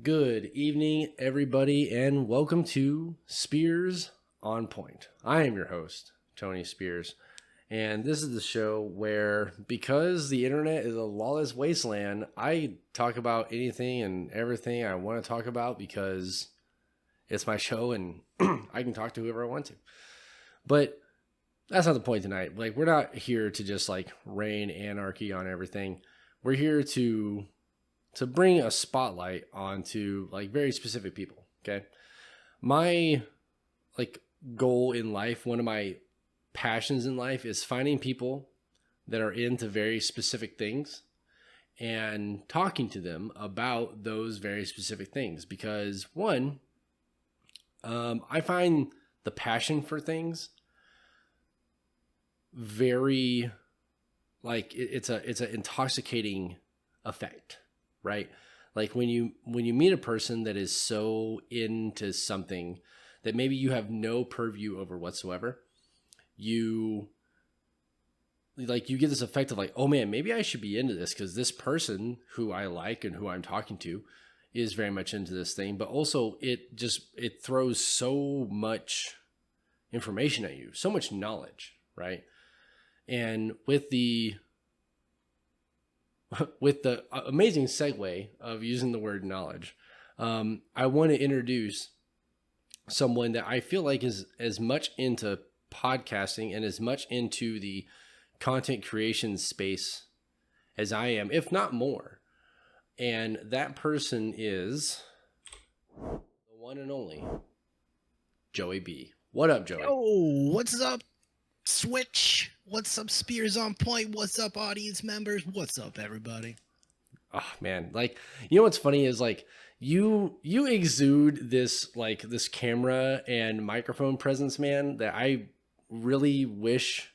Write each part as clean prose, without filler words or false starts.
Good evening, everybody, and welcome to Spears on Point. I am your host, Tony Spears, and this is the show where, because the internet is a lawless wasteland, I talk about anything and everything I want to talk about because it's my show and I can talk to whoever I want to. But that's not the point tonight. Like, we're not here to just like rain anarchy on everything. We're here to bring a spotlight onto like very specific people. Okay. My like goal in life, one of my passions in life is finding people that are into very specific things and talking to them about those very specific things. Because one, I find the passion for things very like it's an intoxicating effect. Right? Like when you meet a person that is so into something that maybe you have no purview over whatsoever, you get this effect of like, oh man, maybe I should be into this because this person who I like and who I'm talking to is very much into this thing. But also it throws so much information at you, so much knowledge, right? And with the amazing segue of using the word knowledge, I want to introduce someone that I feel like is as much into podcasting and as much into the content creation space as I am, if not more. And that person is the one and only Joey B. What up, Joey? Oh, what's up, Switch? What's up, Spears on Point? What's up, audience members? What's up, everybody? Oh man, like, you know what's funny is like you exude this camera and microphone presence, man, that I really wish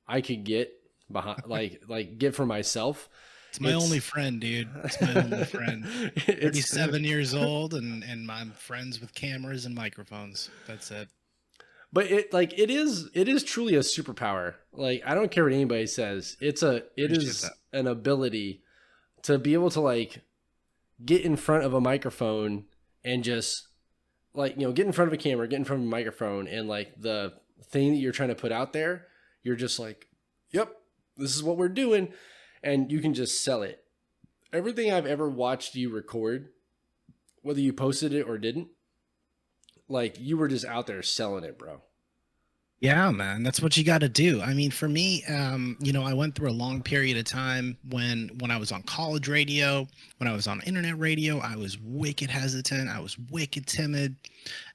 I could get behind, like get for myself. It's my only friend, dude. It's my only friend. 37 years old, and I'm friends with cameras and microphones. That's it. But it is truly a superpower. Like, I don't care what anybody says. It is an ability to be able to like get in front of a microphone and just like, you know, get in front of a camera, get in front of a microphone, and like the thing that you're trying to put out there, you're just like, yep, this is what we're doing, and you can just sell it. Everything I've ever watched you record, whether you posted it or didn't, like, you were just out there selling it, bro. Yeah, man, that's what you got to do. I mean, for me, you know, I went through a long period of time when I was on college radio, when I was on internet radio, I was wicked hesitant. I was wicked timid.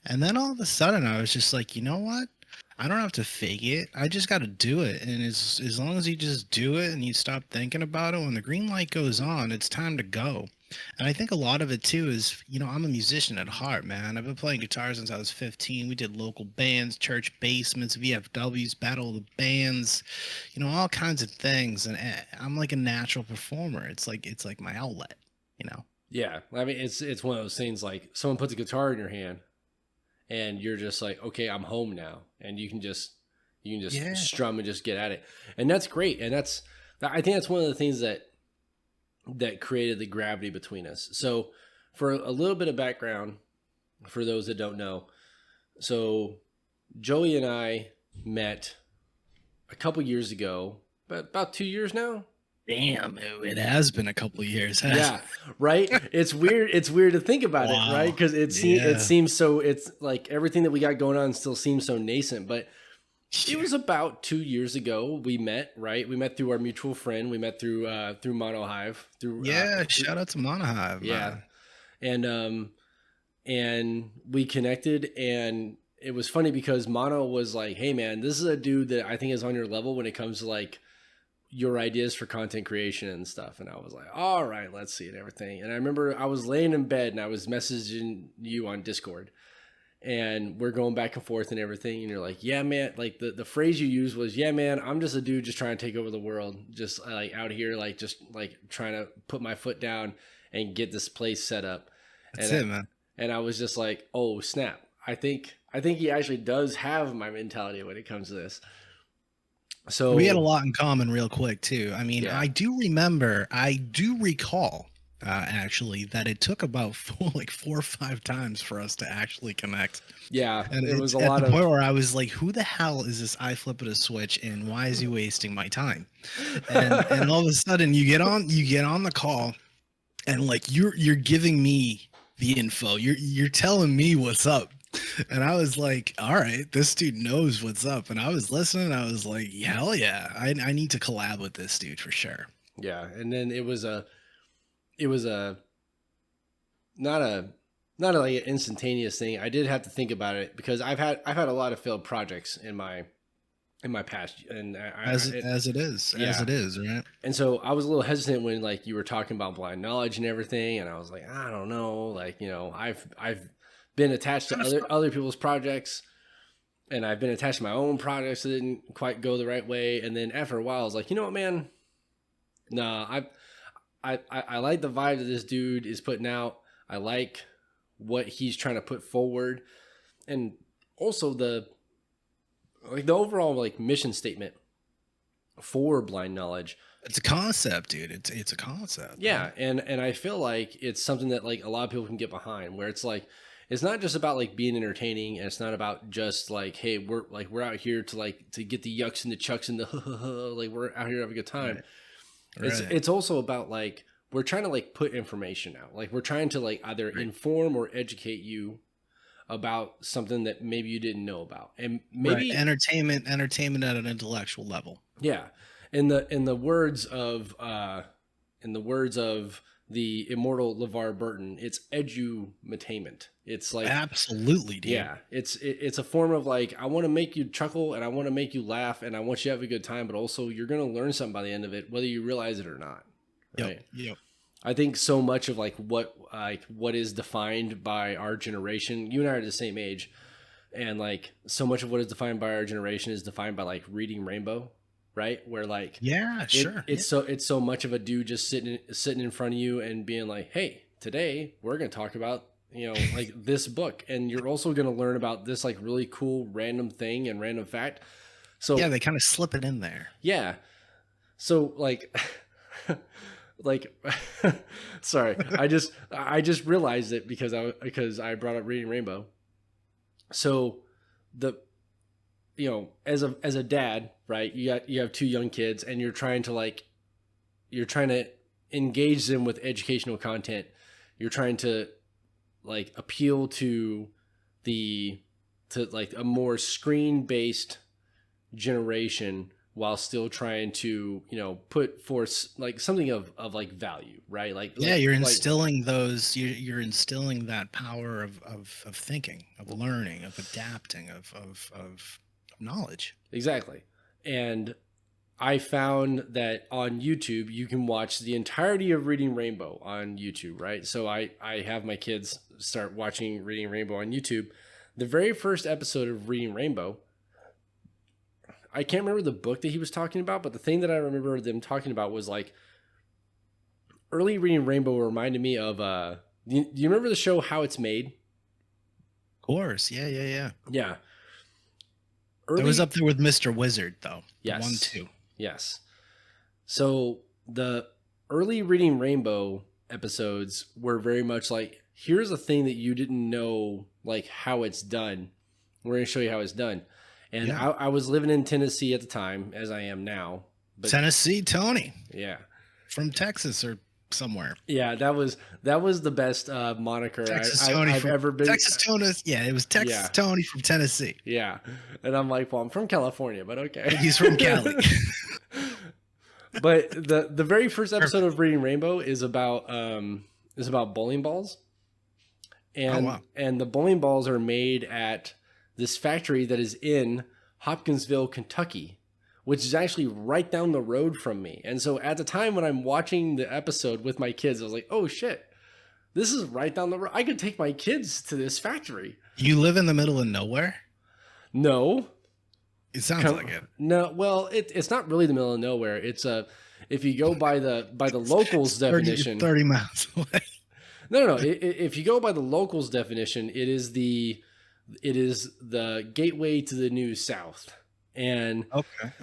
And then all of a sudden I was just like, you know what? I don't have to fake it. I just got to do it. And as long as you just do it and you stop thinking about it, when the green light goes on, it's time to go. And I think a lot of it too is, you know, I'm a musician at heart, man. I've been playing guitar since I was 15. We did local bands, church basements, VFWs, battle of the bands, you know, all kinds of things. And I'm like a natural performer. It's like my outlet, you know? Yeah. I mean, it's one of those things like someone puts a guitar in your hand and you're just like, okay, I'm home now. And you can just strum and just get at it. And that's great. And I think that's one of the things that created the gravity between us. So for a little bit of background, for those that don't know, so Joey and I met a couple years ago, but about 2 years now. Damn, it has been a couple of years. Yeah, right. It's weird. It's weird to think about it, right? Because it seems so. It's like everything that we got going on still seems so nascent, but it was about 2 years ago we met, right? We met through our mutual friend. We met through Monohive. Shout out to Monohive. Yeah, and we connected, and it was funny because Mono was like, "Hey, man, this is a dude that I think is on your level when it comes to like your ideas for content creation and stuff." And I was like, "All right, let's see it, everything." And I remember I was laying in bed and I was messaging you on Discord. And we're going back and forth and everything. And you're like, yeah, man, like the phrase you used was, yeah, man, I'm just a dude just trying to take over the world. Just like out here, like just like trying to put my foot down and get this place set up. That's it, man. And I was just like, oh, snap. I think he actually does have my mentality when it comes to this. So We had a lot in common real quick too. I mean, yeah, I do recall actually that it took about like 4 or 5 times for us to actually connect. yeah, And it was it's a at lot the of point where I was like, who the hell is this eye flipping a switch and why is he wasting my time? And all of a sudden you get on the call and like you're giving me the info. You're telling me what's up. And I was like, all right, this dude knows what's up. And I was listening. I was like, hell yeah, I need to collab with this dude for sure. yeah, and then it was a not a not a, like an instantaneous thing. I did have to think about it because I've had a lot of failed projects in my past, and As it is, right? and so I was a little hesitant when like you were talking about blind knowledge and everything, and I was like, I don't know, like I've been attached to other people's projects, and I've been attached to my own projects that didn't quite go the right way, and then after a while, I was like, you know what, man, nah, I like the vibe that this dude is putting out. I like what he's trying to put forward, and also the overall like mission statement for blind knowledge. It's a concept, dude. It's a concept. Yeah, and I feel like it's something that like a lot of people can get behind, where it's like it's not just about like being entertaining, and it's not about just like, hey, we're out here to get the yucks and the chucks and the like we're out here to have a good time. Right. It's also about like we're trying to like put information out. Like we're trying to like either inform or educate you about something that maybe you didn't know about. And maybe entertainment at an intellectual level. Yeah. In the words of the immortal LeVar Burton, it's edumatainment. It's like absolutely, dude. Yeah. It's a form of like, I want to make you chuckle and I want to make you laugh and I want you to have a good time, but also you're gonna learn something by the end of it, whether you realize it or not. Right. Yep. I think so much of like what is defined by our generation, you and I are the same age, and like so much of what is defined by our generation is defined by like reading Rainbow, right? Where like it's so much of a dude just sitting in front of you and being like, hey, today we're gonna talk about like this book, and you're also gonna learn about this like really cool random thing and random fact. So yeah, they kind of slip it in there. Yeah. So like. Like, sorry, I just realized it because I brought up reading Rainbow. So as a dad, right, you have two young kids and you're trying to engage them with educational content. You're trying to like appeal to like a more screen-based generation, while still trying to, put forth like something of like value, right? You're instilling you're instilling that power of thinking, of learning, of adapting, of knowledge. Exactly. And I found that on YouTube, you can watch the entirety of Reading Rainbow on YouTube, right? So I have my kids start watching Reading Rainbow on YouTube. The very first episode of Reading Rainbow, I can't remember the book that he was talking about, but the thing that I remember them talking about was like early Reading Rainbow reminded me of do you remember the show How It's Made? Of course. Yeah. Yeah. It was up there with Mr. Wizard though. Yes. 1, 2. Yes. So the early Reading Rainbow episodes were very much like, here's a thing that you didn't know, like how it's done. We're going to show you how it's done. And I was living in Tennessee at the time, as I am now. But Tennessee Tony. Yeah. From Texas or somewhere. Yeah, that was the best moniker I've ever been. Texas Tony. Yeah, it was Texas Tony from Tennessee. Yeah. And I'm like, well, I'm from California, but okay. He's from Cali. But the very first episode of Reading Rainbow is about bowling balls. And and the bowling balls are made at this factory that is in Hopkinsville, Kentucky, which is actually right down the road from me. And so at the time when I'm watching the episode with my kids, I was like, oh shit, this is right down the road. I could take my kids to this factory. You live in the middle of nowhere? No. It sounds like it. No, well, it's not really the middle of nowhere. It's if you go by the locals definition, 30 miles away. No. If you go by the locals definition, it is the gateway to the New South. And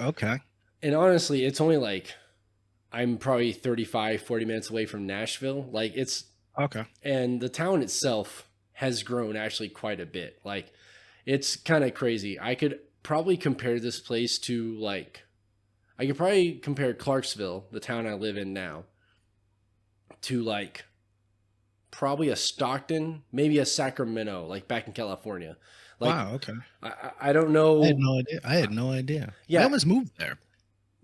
Okay. honestly, it's only like I'm probably 35, 40 minutes away from Nashville. Like Okay. and the town itself has grown actually quite a bit. Like it's kind of crazy. I could probably compare this place to like I could probably compare Clarksville, the town I live in now, to like probably a Stockton, maybe a Sacramento, like back in California. Like Wow. Okay. I don't I had know. no idea. I had no idea. I Yeah, almost moved there.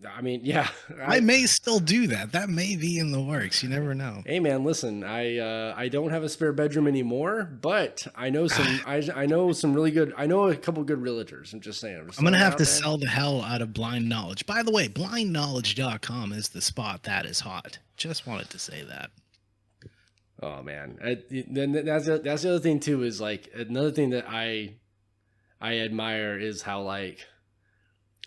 I mean, yeah. I may still do that. That may be in the works. You never know. Hey man, listen, I don't have a spare bedroom anymore, but I know some I know some really good I know a couple good realtors. I'm just saying. I'm just I'm gonna throwing it have out to there. sell the hell out of Blind Knowledge. By the way, blindknowledge.com is the spot that is hot. Just wanted to say that. Oh man, then that's the other thing too. Is like another thing that I admire is how like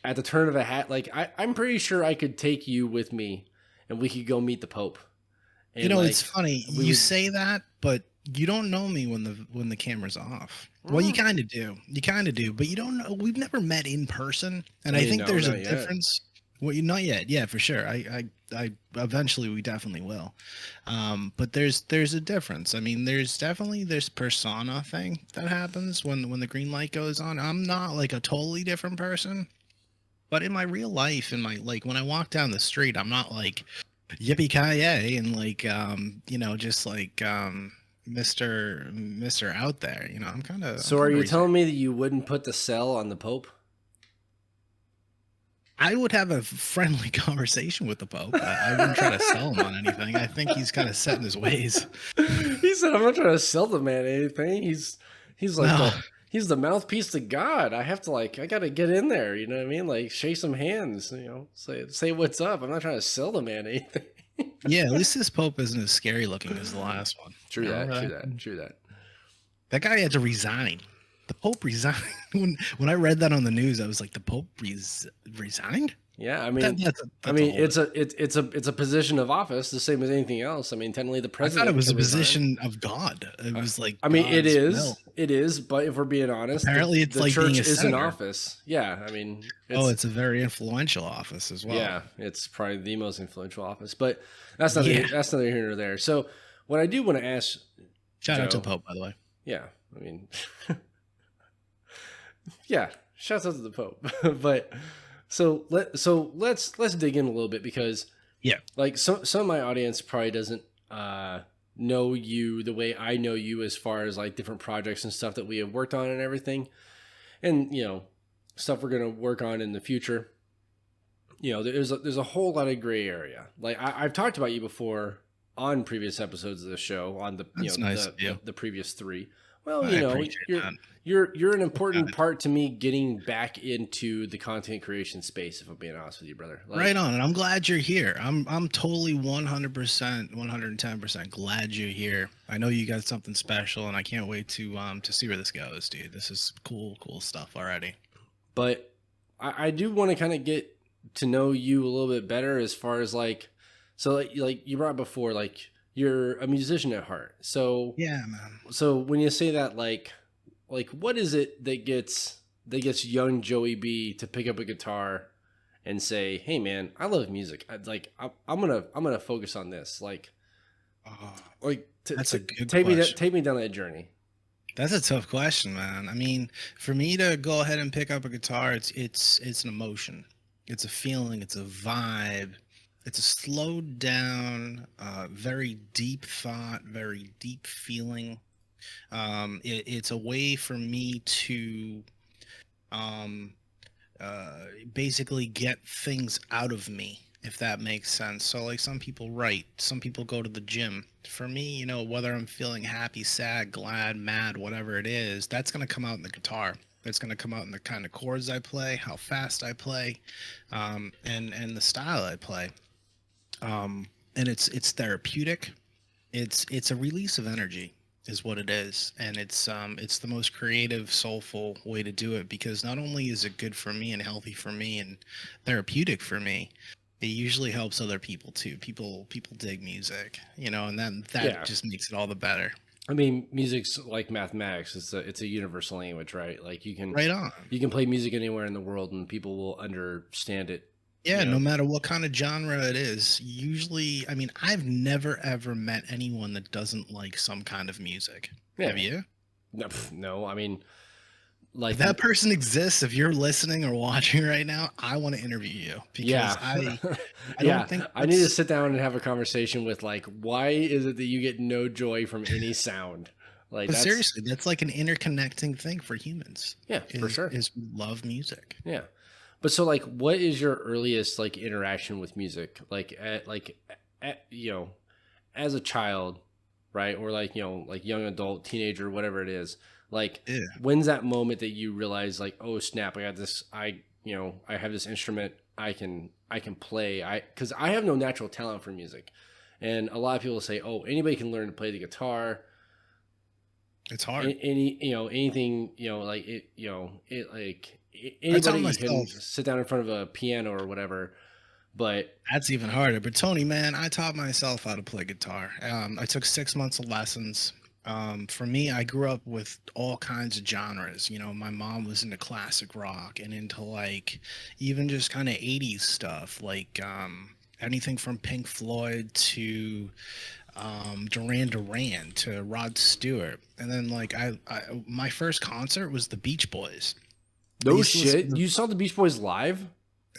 at the turn of a hat, like I'm pretty sure I could take you with me, and we could go meet the Pope, You and know, it's like funny. we You would. say that, but you don't know me when the camera's off. Well, you Mm, kind of do. You kind of do, but you don't know. We've never met in person, and I I mean, think no, there's a not yet. difference. Well, you not yet. Yeah, for sure. I eventually we definitely will. But there's a difference. I mean, there's definitely this persona thing that happens when the green light goes on. I'm not like a totally different person, but in my real life, in my like when I walk down the street, I'm not like yippee ki yay and like just like Mr. Out there. I'm So are kind of you reserved. telling me that you wouldn't put the cell on the Pope? I would have a friendly conversation with the Pope. I wouldn't try to sell him on anything. I think he's kind of set in his ways. He said, "I'm not trying to sell the man anything. He's like No, he's the mouthpiece to God. I have to like I got to get in there. You know what I mean? Like shake some hands. Say what's up. I'm not trying to sell the man anything." yeah, at least this Pope isn't as scary looking as the last one. True that. Remember True that? that. True that. That guy had to resign. The Pope resigned. When I read that on the news, I was like, the Pope resigned? Yeah, I That, mean, that's a whole. it's a position of office, the same as anything else. I mean, technically, the I thought it president was can a resign. position of God. It was like I mean, God's will. it is. But if we're being honest, Apparently, it's the like being church a is an senator. office. Yeah, I mean, Oh, it's a very influential office as well. yeah, it's probably the most influential office. But Yeah. that's neither here nor there. So, what I do want to ask Shout out to the Joe, Pope, by the way. yeah, I mean, yeah, shouts out to the Pope. But let's dig in a little bit because Yeah. like some of my audience probably doesn't know you the way I know you as far as like different projects and stuff that we have worked on and everything, and stuff we're gonna work on in the future. There's a whole lot of gray area. Like I've talked about you before on previous episodes of the show on the That's nice of you. the previous three. Well, I appreciate you're that. you're an So kind. important part to me getting back into the content creation space. If I'm being honest with you, brother. Right Like, on, and I'm glad you're here. I'm totally 100%, 110% glad you're here. I know you got something special, and I can't wait to see where this goes, dude. This is cool stuff already. but I do want to kind of get to know you a little bit better as far as like, so like you brought up before, like you're a musician at heart. Yeah, man. So when you say that, like what is it that gets young Joey B to pick up a guitar and say, "Hey, man, I love music. I'm gonna focus on this." Oh, Like that's a good take question. me down that journey. That's a tough question, man. I mean, for me to go ahead and pick up a guitar, it's an emotion, it's a feeling, it's a vibe, it's a slowed down, very deep thought, very deep feeling. It's a way for me to um, basically get things out of me, if that makes sense. So, like, some people write, some people go to the gym. For me, whether I'm feeling happy, sad, glad, mad, whatever it is, that's going to come out in the guitar. That's going to come out in the kind of chords I play, how fast I play, and the style I play. And it's therapeutic. It's a release of energy is what it is, and it's the most creative, soulful way to do it, because not only is it good for me and healthy for me and therapeutic for me, it usually helps other people too. People dig music, and that Yeah, just makes it all the better. I mean, music's like mathematics. It's a universal language, right? Like Right on. you can play music anywhere in the world and people will understand it. Yeah, You no know, matter what kind of genre it is. Usually, I mean, I've never ever met anyone that doesn't like some kind of music. Have yeah. you? No, I mean, If like, that person exists, if you're listening or watching right now, I want to interview you because yeah, I don't yeah. think I need to that's sit down and have a conversation with like, why is it that you get no joy from any sound? Like but that's seriously, that's like an interconnecting thing for humans yeah, for sure. is we love music. Yeah. But so like what is your earliest like interaction with music? You know, as a child, right? Or like, you know, like young adult, teenager, whatever it is. Like Yeah. when's that moment that you realize like, oh snap, I got this you know, I have this instrument I can play. Cuz I have no natural talent for music. And a lot of people say, "Oh, anybody can learn to play the guitar." It's hard. Any you know anything you know like it you know it like I tell anybody can myself sit down in front of a piano or whatever, but that's even harder. But Tony, man, I taught myself how to play guitar. I took 6 months of lessons. For me, I grew up with all kinds of genres. You know, my mom was into classic rock and into like even just kind of 80s stuff, like anything from Pink Floyd to Duran Duran to Rod Stewart. And then like my first concert was the Beach Boys. I no used to listen shit. to You saw the Beach Boys live,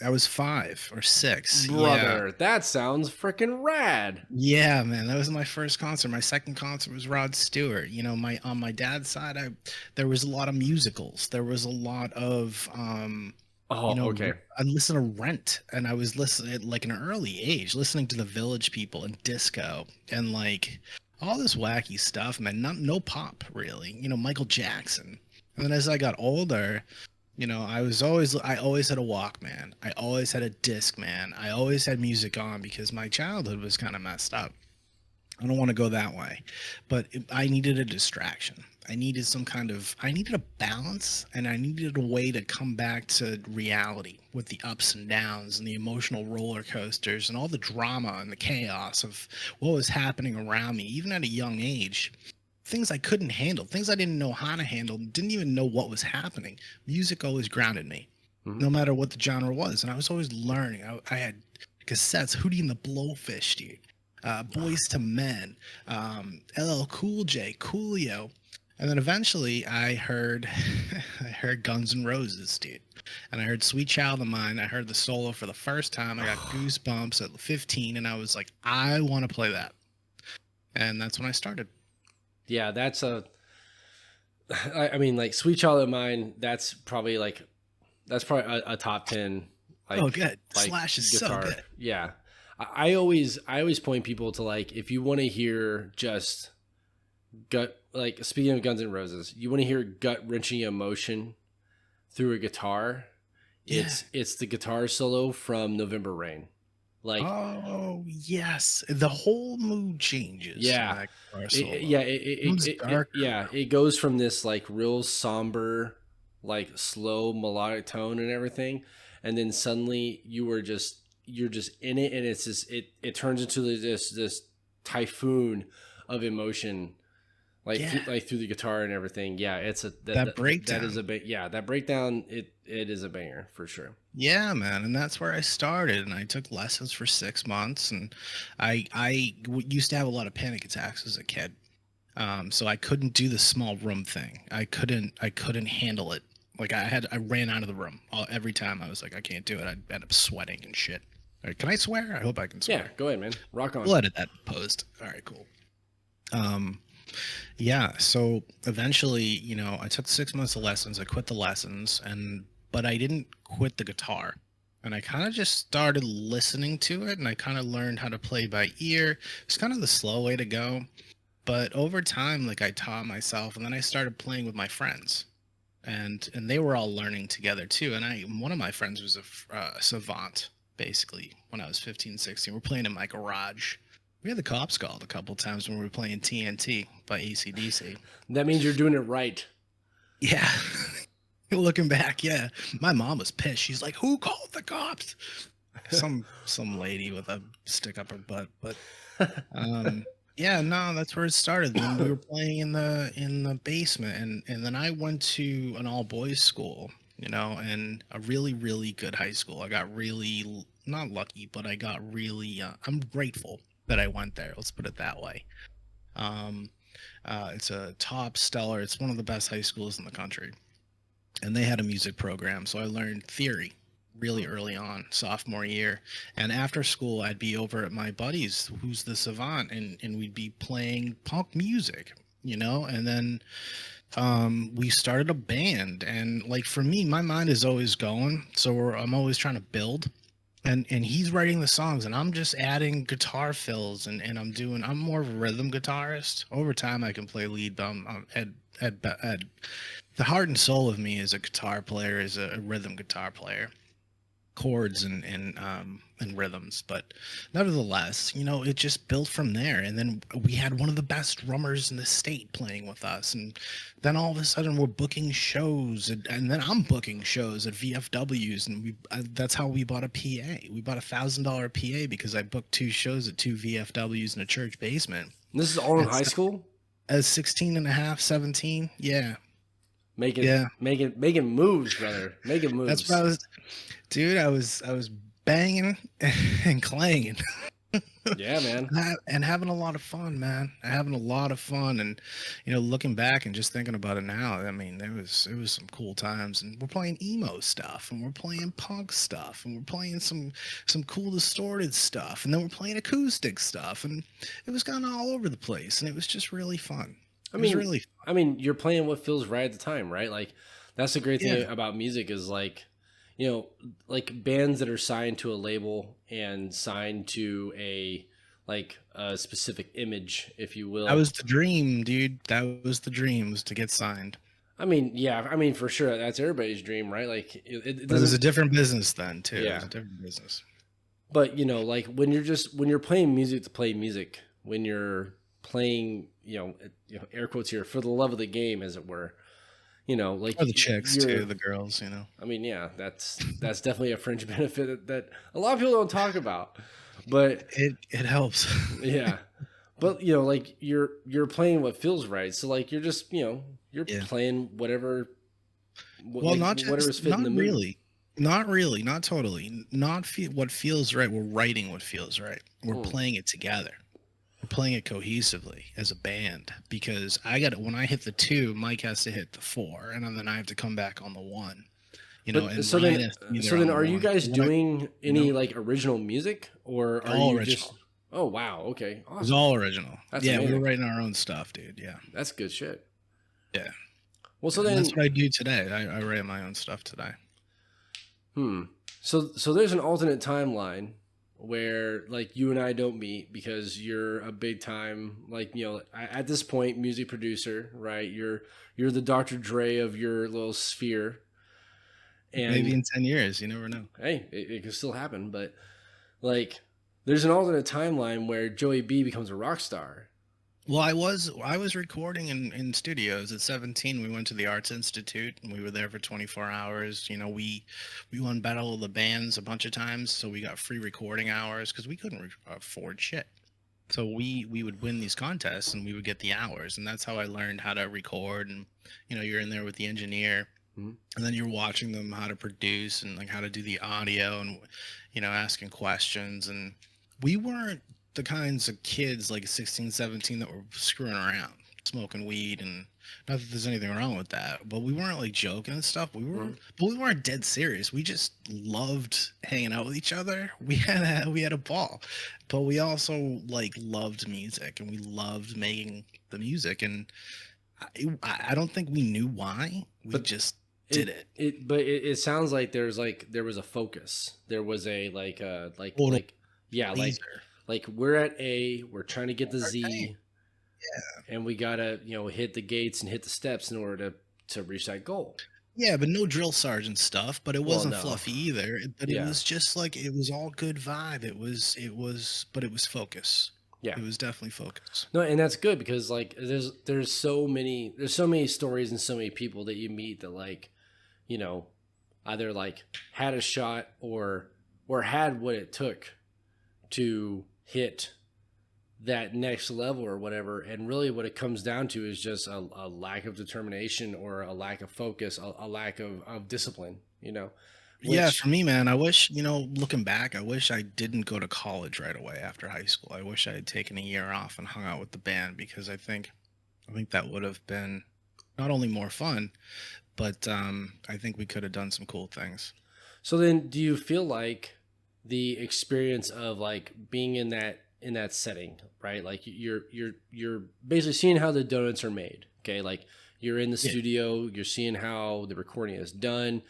I was 5 or 6. Yeah. brother? That sounds freaking rad. Yeah, man, that was my first concert. My second concert was Rod Stewart. You know, my on my dad's side, there was a lot of musicals. There was a lot of you Oh, know, okay. I listened to Rent, and I was listening at like an early age, listening to the Village People and disco and like all this wacky stuff, man. Not no pop really. You know, Michael Jackson. And then as I got older, you know, I always had a Walkman. I always had a disc, man. I always had music on because my childhood was kind of messed up. I don't want to go that way, but I needed a distraction. I needed a balance, and I needed a way to come back to reality with the ups and downs and the emotional roller coasters and all the drama and the chaos of what was happening around me, even at a young age. Things I couldn't handle, things I didn't know how to handle, didn't even know what was happening. Music always grounded me, Hmm. no matter what the genre was. And I was always learning. I had cassettes, Hootie and the Blowfish, dude. Boys to Men, LL Cool J, Coolio, and then eventually I heard, I heard Guns N' Roses, dude, and I heard Sweet Child of Mine. I heard the solo for the first time. I got goosebumps at 15, and I was like, I want to play that, and that's when I started. Yeah, that's I mean, like Sweet Child of Mine. That's probably a top 10 Oh, good. like Slash is so guitar. good. Yeah, I always point people to like if you want to hear just gut like speaking of Guns N' Roses, you want to hear gut wrenching emotion through a guitar. Yeah. It's the guitar solo from November Rain. Like Oh, yes. The whole mood changes in yeah, that guitar solo. it, Becomes darker. yeah, it goes from this like real somber, like slow melodic tone and everything, and then suddenly you're just in it, and it's just it turns into this typhoon of emotion, like Yeah. like through the guitar and everything. Yeah, it's a That that is breakdown. a bit yeah that breakdown it is a banger for sure. Yeah, man, and that's where I started, and I took lessons for 6 months, and used to have a lot of panic attacks as a kid, so I couldn't do the small room thing. I couldn't handle it. Like I ran out of the room every time. I was like, I can't do it. I'd end up sweating and shit. All right, can I swear? I hope I can Yeah, swear. go ahead, man. Rock on. We'll edit that post. All right, cool. Um, yeah, so eventually, you know, I took 6 months of lessons. I quit the lessons, and but I didn't quit the guitar. And I kind of just started listening to it, and I kind of learned how to play by ear. It's kind of the slow way to go. But over time, like I taught myself, and then I started playing with my friends, and they were all learning together too. And one of my friends was a savant, basically. When I was 15, 16, we're playing in my garage. We had the cops called a couple times when we were playing TNT by AC/DC. That means you're doing it right. Yeah. Looking back, yeah. My mom was pissed. She's like, "Who called the cops?" Some lady with a stick up her butt. But um Yeah, no, that's where it started. Then we were playing in the basement, and then I went to an all boys school, and a really really good high school. I got really not lucky, but I got really. I'm grateful that I went there. Let's put it that way. Um, it's a top stellar. It's one of the best high schools in the country, and they had a music program, so I learned theory really early on, sophomore year. And after school, I'd be over at my buddy's, who's the savant, and we'd be playing punk music, and then we started a band. And like for me, my mind is always going, so I'm always trying to build. And he's writing the songs, and I'm just adding guitar fills, and I'm more of a rhythm guitarist. Over time, I can play lead, but at the heart and soul of me as a guitar player is a rhythm guitar player, chords and rhythms. But nevertheless, it just built from there. And then we had one of the best drummers in the state playing with us, and then all of a sudden we're booking shows, and then I'm booking shows at VFWs, and that's how we bought a PA. We bought $1,000 PA because I booked 2 shows at 2 VFWs in a church basement. This is all in high school? As 16 and a half, 17. Yeah. Making moves, brother. Making moves. That's what I was, dude. I was banging and clanging. Yeah, man. And having a lot of fun, man. Having a lot of fun, and looking back and just thinking about it now, I mean, it was some cool times. And we're playing emo stuff, and we're playing punk stuff, and we're playing some cool distorted stuff, and then we're playing acoustic stuff, and it was kind of all over the place, and it was just really fun. I mean, you're playing what feels right at the time, right? Like, that's the great thing about music is like, like bands that are signed to a label and signed to a specific image, if you will. That was the dream, dude. That was the dream, was to get signed. I mean, yeah, I mean, for sure, that's everybody's dream, right? Like, it was a different business then, too. Yeah. It was a different business. But, like, when you're playing music to play music, when you're playing, air quotes here, for the love of the game, as it were, like, or the chicks too, the girls, I mean, yeah, that's definitely a fringe benefit that a lot of people don't talk about, but it helps. Yeah, but like you're playing what feels right, so like you're just you're playing whatever. Whatever's fitting the mood. Not really, not totally, what feels right. We're writing what feels right. We're playing it together. We're playing it cohesively as a band, because when I hit the 2, Mike has to hit the 4, and then I have to come back on the 1. So then are you guys doing any like original music, or are you original. Just? Oh wow, okay, awesome. It's all original. That's amazing. We're writing our own stuff, dude. Yeah, that's good shit. Yeah. Well, so then that's what I do today. I write my own stuff today. So there's an alternate timeline where like you and I don't meet, because you're a big time, like, at this point, music producer, right? You're the Dr. Dre of your little sphere. And maybe in 10 years, you never know. Hey, it could still happen, but like there's an alternate timeline where Joey B becomes a rock star. Well, I was recording in studios at 17. We went to the Arts Institute, and we were there for 24 hours. We won Battle of the Bands a bunch of times, so we got free recording hours because we couldn't afford shit. So we would win these contests, and we would get the hours, and that's how I learned how to record. And you're in there with the engineer, and then you're watching them how to produce and like how to do the audio, and asking questions. And we weren't the kinds of kids like 16, 17 that were screwing around, smoking weed, and not that there's anything wrong with that, but we weren't like joking and stuff. But we weren't dead serious. We just loved hanging out with each other. We had a ball, but we also like loved music, and we loved making the music. And I don't think we knew why. We just did it. But it sounds like there was a focus. There was a like we're at A, we're trying to get the Z, and we gotta hit the gates and hit the steps in order to reach that goal. Yeah, but no drill sergeant stuff. But it wasn't fluffy either. But it was just like, it was all good vibe. It was, but it was focus. Yeah, it was definitely focus. No, and that's good, because like there's so many stories and so many people that you meet that like either like had a shot or had what it took to hit that next level or whatever. And really what it comes down to is just a lack of determination or a lack of focus, a lack of discipline, Yeah, which, for me, man, I wish, looking back, I wish I didn't go to college right away after high school. I wish I had taken a year off and hung out with the band because I think that would have been not only more fun, but I think we could have done some cool things. so then do you feel like the experience of like being in that setting, right? Like you're basically seeing how the donuts are made. Okay. Like you're in the Yeah, studio, you're seeing how the recording is done.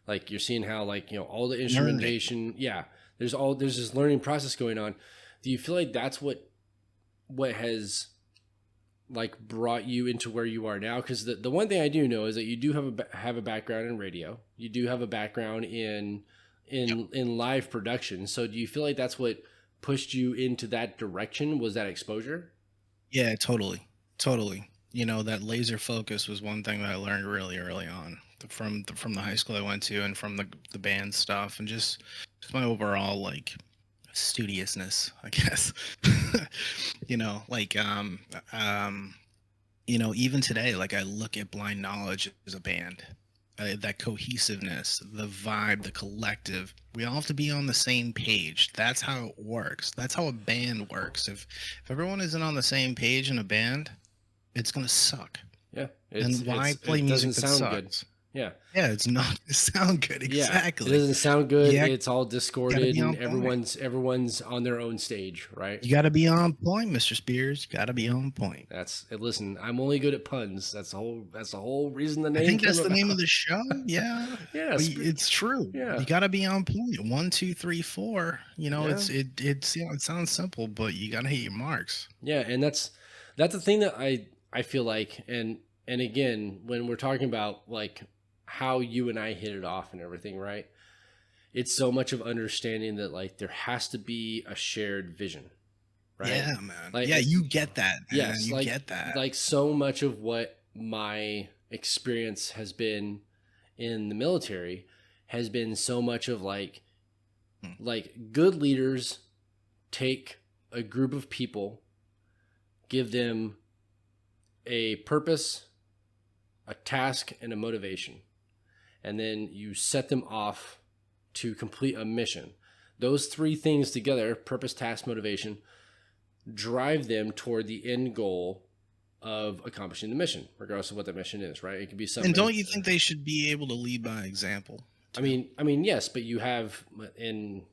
Like you're seeing how like, all the learning. instrumentation. Yeah. There's this learning process going on. Do you feel like that's what has like brought you into where you are now? Because the one thing I do know is that you do have a background in radio. You do have a background in Yep. live production. So do you feel like that's what pushed you into that direction? Was that exposure? Yeah, totally. Totally. That laser focus was one thing that I learned really early on from the high school I went to and from the band stuff and just my overall like studiousness, I guess. you know, like um even today, like I look at Blind Knowledge as a band. That cohesiveness, the vibe, the collective. We all have to be on the same page. That's how it works. That's how a band works. If everyone isn't on the same page in a band, it's gonna suck. Yeah, And why play it doesn't music that sound good. sucks? Yeah, Yeah, it's not gonna sound good. yeah, it Exactly. doesn't sound good. Yeah, It's all gotta discorded, be and on point. everyone's on their own stage, right? You gotta be on point, Mr. Spears. You gotta be on point. Listen. I'm only good at puns. That's the whole reason the I name think came that's the name of about. the show. Yeah, Yeah, but it's true. yeah, You got to be on point. One, two, three, four. yeah, It's it sounds simple, but you got to hit your marks. yeah, and that's the thing that I feel like, and again, when we're talking about like how you and I hit it off and everything, right? It's so much of understanding that like there has to be a shared vision, right? Yeah, man. Like Yeah, you get that, man. yes, You get that. like so much of what my experience has been in the military has been so much of Hmm. like good leaders take a group of people, give them a purpose, a task, and a motivation, and then you set them off to complete a mission. Those three things together, purpose, task, motivation, drive them toward the end goal of accomplishing the mission, regardless of what the mission is, right? It could be And something. don't you think they should be able to lead by example too? Yes, but you have in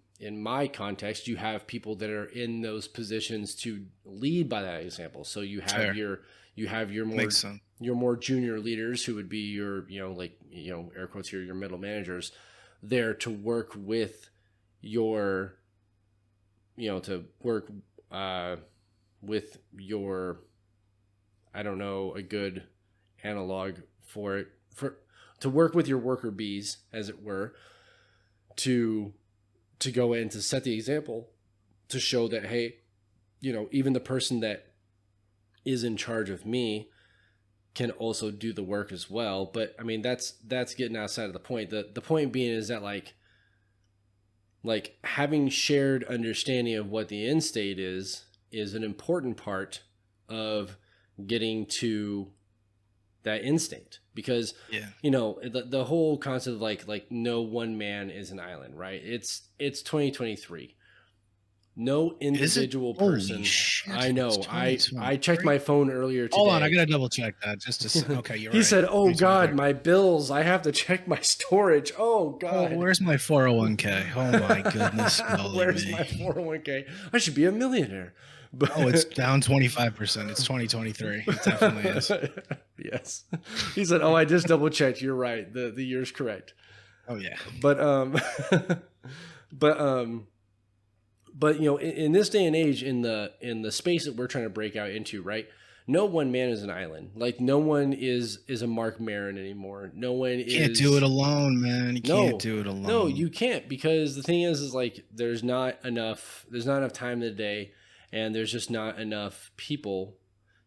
my context, you have people that are in those positions to lead by that example. So Fair. you have Makes sense. your more junior leaders who would be your air quotes here, your middle managers, there to work with your to work with your, I don't know a good analog for it, for to work with your worker bees, as it were, to go in to set the example, to show that, hey, even the person that is in charge of me can also do the work as well. But I mean, that's getting outside of the point. The point being is that like having shared understanding of what the end state is an important part of getting to that instinct, because Yeah. the whole concept of like no one man is an island, right? It's 2023. No Is it? individual Holy person. shit! I It's know. I checked 2023. my phone earlier Hold on, I today. gotta double check that just to see. Okay, you're He right. said, "Oh God, 2023. my bills! I have to check my storage. Oh Oh, God, where's my 401k? Oh my goodness, golly where's my me. 401k? I should be a millionaire." Oh, it's But down 25%. It's 2023. It definitely is. yes, he said, "Oh, I just double checked. You're right. The year's correct." Oh yeah. But but in this day and age, in the space that we're trying to break out into, right? No one man is an island. Like no one is a Mark Maron anymore. No one You can't do it is. alone, man. You can't No, do it no, alone. you can't, because the thing is like there's not enough time in the day, and there's just not enough people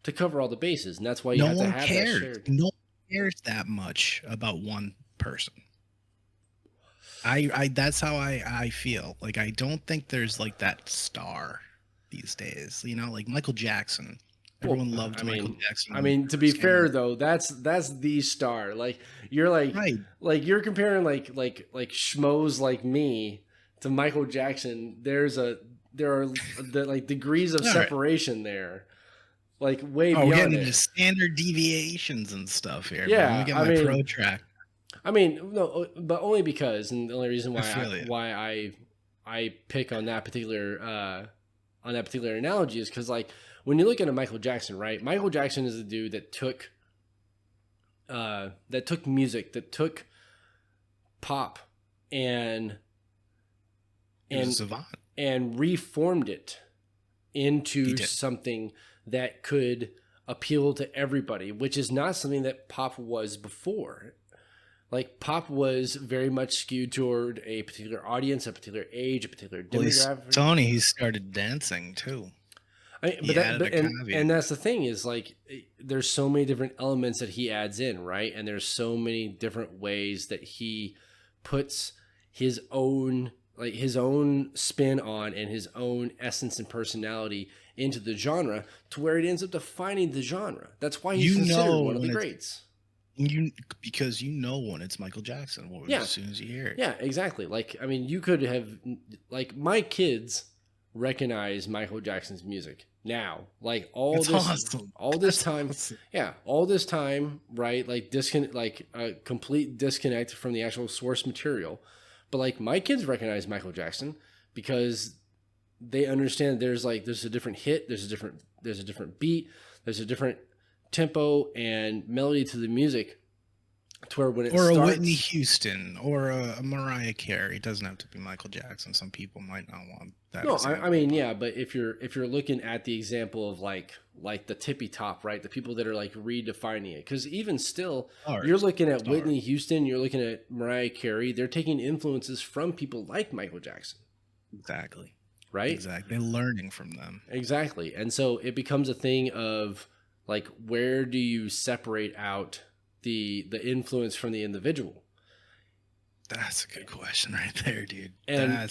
to cover all the bases, and that's why you No have to one have that cares. shared. No one cares that much about one person. I that's how I feel. Like I don't think there's like that star. these days. You know, like Michael Jackson. Well, Everyone loved Michael Jackson. I when he mean, to be first came fair out. though, that's the star. Like you're Right. like you're comparing like schmoes like me to Michael Jackson. There are like degrees of All right. separation there, like way Oh, we're beyond getting it. into standard deviations and stuff here, man. Let me Yeah, get I my mean, pro track. no, but only because, and the only reason I feel you. why I pick on that particular analogy is because like when you look at a Michael Jackson, right? Michael Jackson is the dude that took music, that took pop and He was a and savant. and reformed it He into did. something that could appeal to everybody, which is not something that pop was before. Like pop was very much skewed toward a particular audience, a particular age, a particular Well, demographic. Tony, he started dancing too. But He added a and caveat. that's the thing is like there's so many different elements that he adds in, right? And there's so many different ways that he puts his own spin on and his own essence and personality into the genre to where it ends up defining the genre. That's why he's You considered know one of the when it's greats. because you know when it's Michael Jackson Yeah. as soon as you hear it. Yeah, exactly. Like, I mean, you could have, like, my kids recognize Michael Jackson's music now. Like, That's awesome. all this That's time, awesome. yeah, all this time, right? Like, like a complete disconnect from the actual source material. But, like, my kids recognize Michael Jackson because they understand there's a different hit, there's a different beat, there's a different tempo and melody to the music to where when it Or starts, a Whitney Houston or a Mariah Carey. It doesn't have to be Michael Jackson. Some people might not want that. no, example, I mean, but yeah, but if you're looking at the example of like the tippy top, right, the people that are like redefining it, because even still, you're stars, looking at stars. Whitney Houston, you're looking at Mariah Carey, they're taking influences from people like Michael Jackson, Exactly. right? Exactly. They're learning from them. Exactly, and so it becomes a thing of like, where do you separate out the influence from the individual? That's a good question right there, dude. And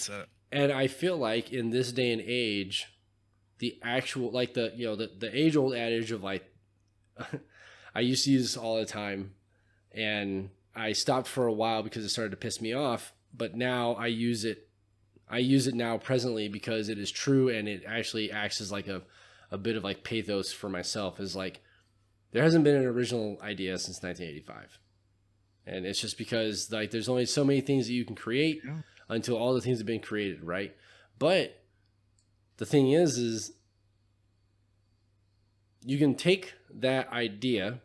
And I feel like in this day and age, the actual like the age old adage of like I used to use this all the time, and I stopped for a while because it started to piss me off, but now I use it now presently because it is true, and it actually acts as like a bit of like pathos for myself. Is like, there hasn't been an original idea since 1985. And it's just because like there's only so many things that you can create Yeah. until all the things have been created, right? But the thing is you can take that idea,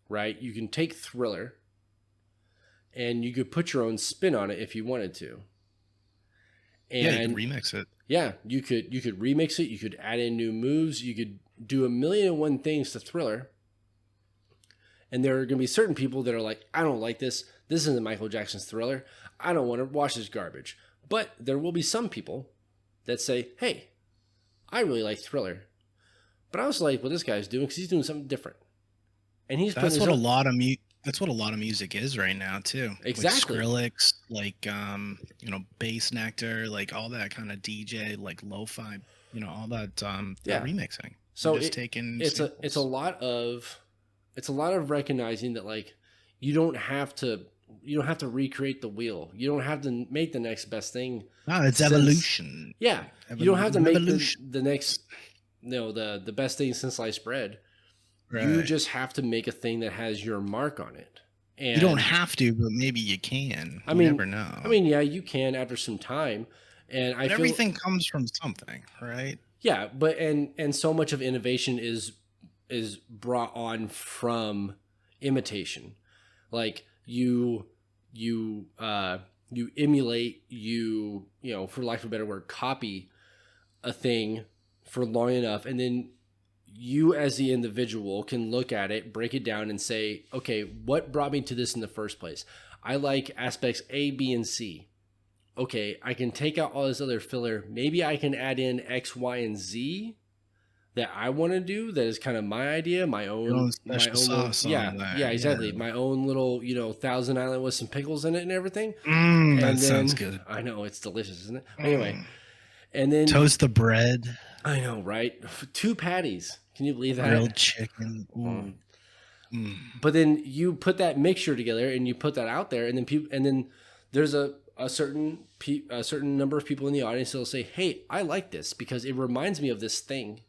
right? You can take Thriller and you could put your own spin on it if you wanted to. And Yeah, you can remix it. yeah, you could remix it, you could add in new moves, you could do a million and one things to Thriller. And there are going to be certain people that are like, I don't like this. This isn't Michael Jackson's Thriller. I don't want to watch this garbage. But there will be some people that say, hey, I really like Thriller. But I also like what this guy's doing because he's doing something different. And he's That's putting what his own... that's what a lot of music is right now too. Exactly. Like Skrillex, like Bass Nectar, like all that kind of DJ, like lo-fi, all that Yeah. that remixing. So Just taking it's samples. a lot of recognizing that like you don't have to recreate the wheel. You don't have to make the next best thing. No, it's since- evolution. Yeah, you don't have to make Evolution. the next the best thing since sliced bread. Right. You just have to make a thing that has your mark on it. And You don't have to, but maybe you can. I You mean, never know. I mean, yeah, you can after some time. And I But feel everything comes from something, right? yeah, but and so much of innovation is brought on from imitation. Like you emulate, for lack of a better word, copy a thing for long enough, and then you as the individual can look at it, break it down, and say, okay, what brought me to this in the first place? I like aspects A, B, and C. Okay, I can take out all this other filler. Maybe I can add in X, Y, and Z that I want to do. That is kind of my idea, my own special little, sauce on yeah, that, yeah, exactly. yeah. My own little, Thousand Island with some pickles in it and everything. That And sounds then- good. I know, it's delicious, isn't it? Anyway, And then Toast the bread, I know, right? 2 patties. Can you believe that? grilled chicken. Ooh. Mm. But then you put that mixture together and you put that out there, and then there's a certain number of people in the audience that'll say, "Hey, I like this because it reminds me of this thing,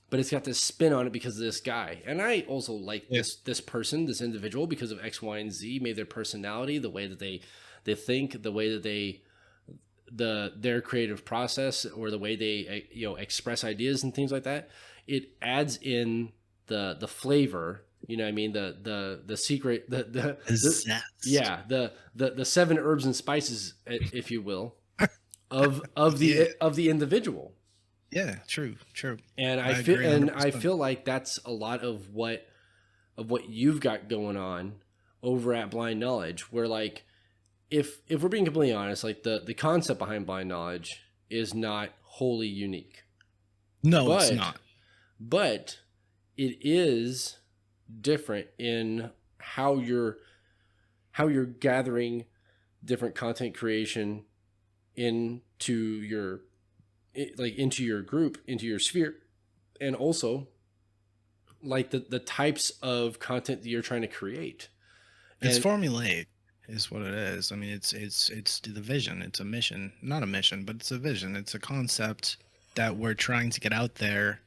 but it's got this spin on it because of this guy." And I also like this person, this individual, because of X, Y, and Z, maybe their personality, the way that they think, the way that their creative process, or the way they express ideas and things like that. It adds in the flavor. You know what I mean? The secret, the yeah, the 7 herbs and spices, if you will, of the individual. Yeah, true. And I feel like that's a lot of what you've got going on over at Blind Knowledge, where like if we're being completely honest, like the concept behind Blind Knowledge is not wholly unique. No, it's not. But it is different in how you're gathering different content creation into your group, into your sphere, and also like the types of content that you're trying to create. It's formulaic is what it is. I mean, it's the vision. It's a mission, not a mission, but it's a vision. It's a concept that we're trying to get out there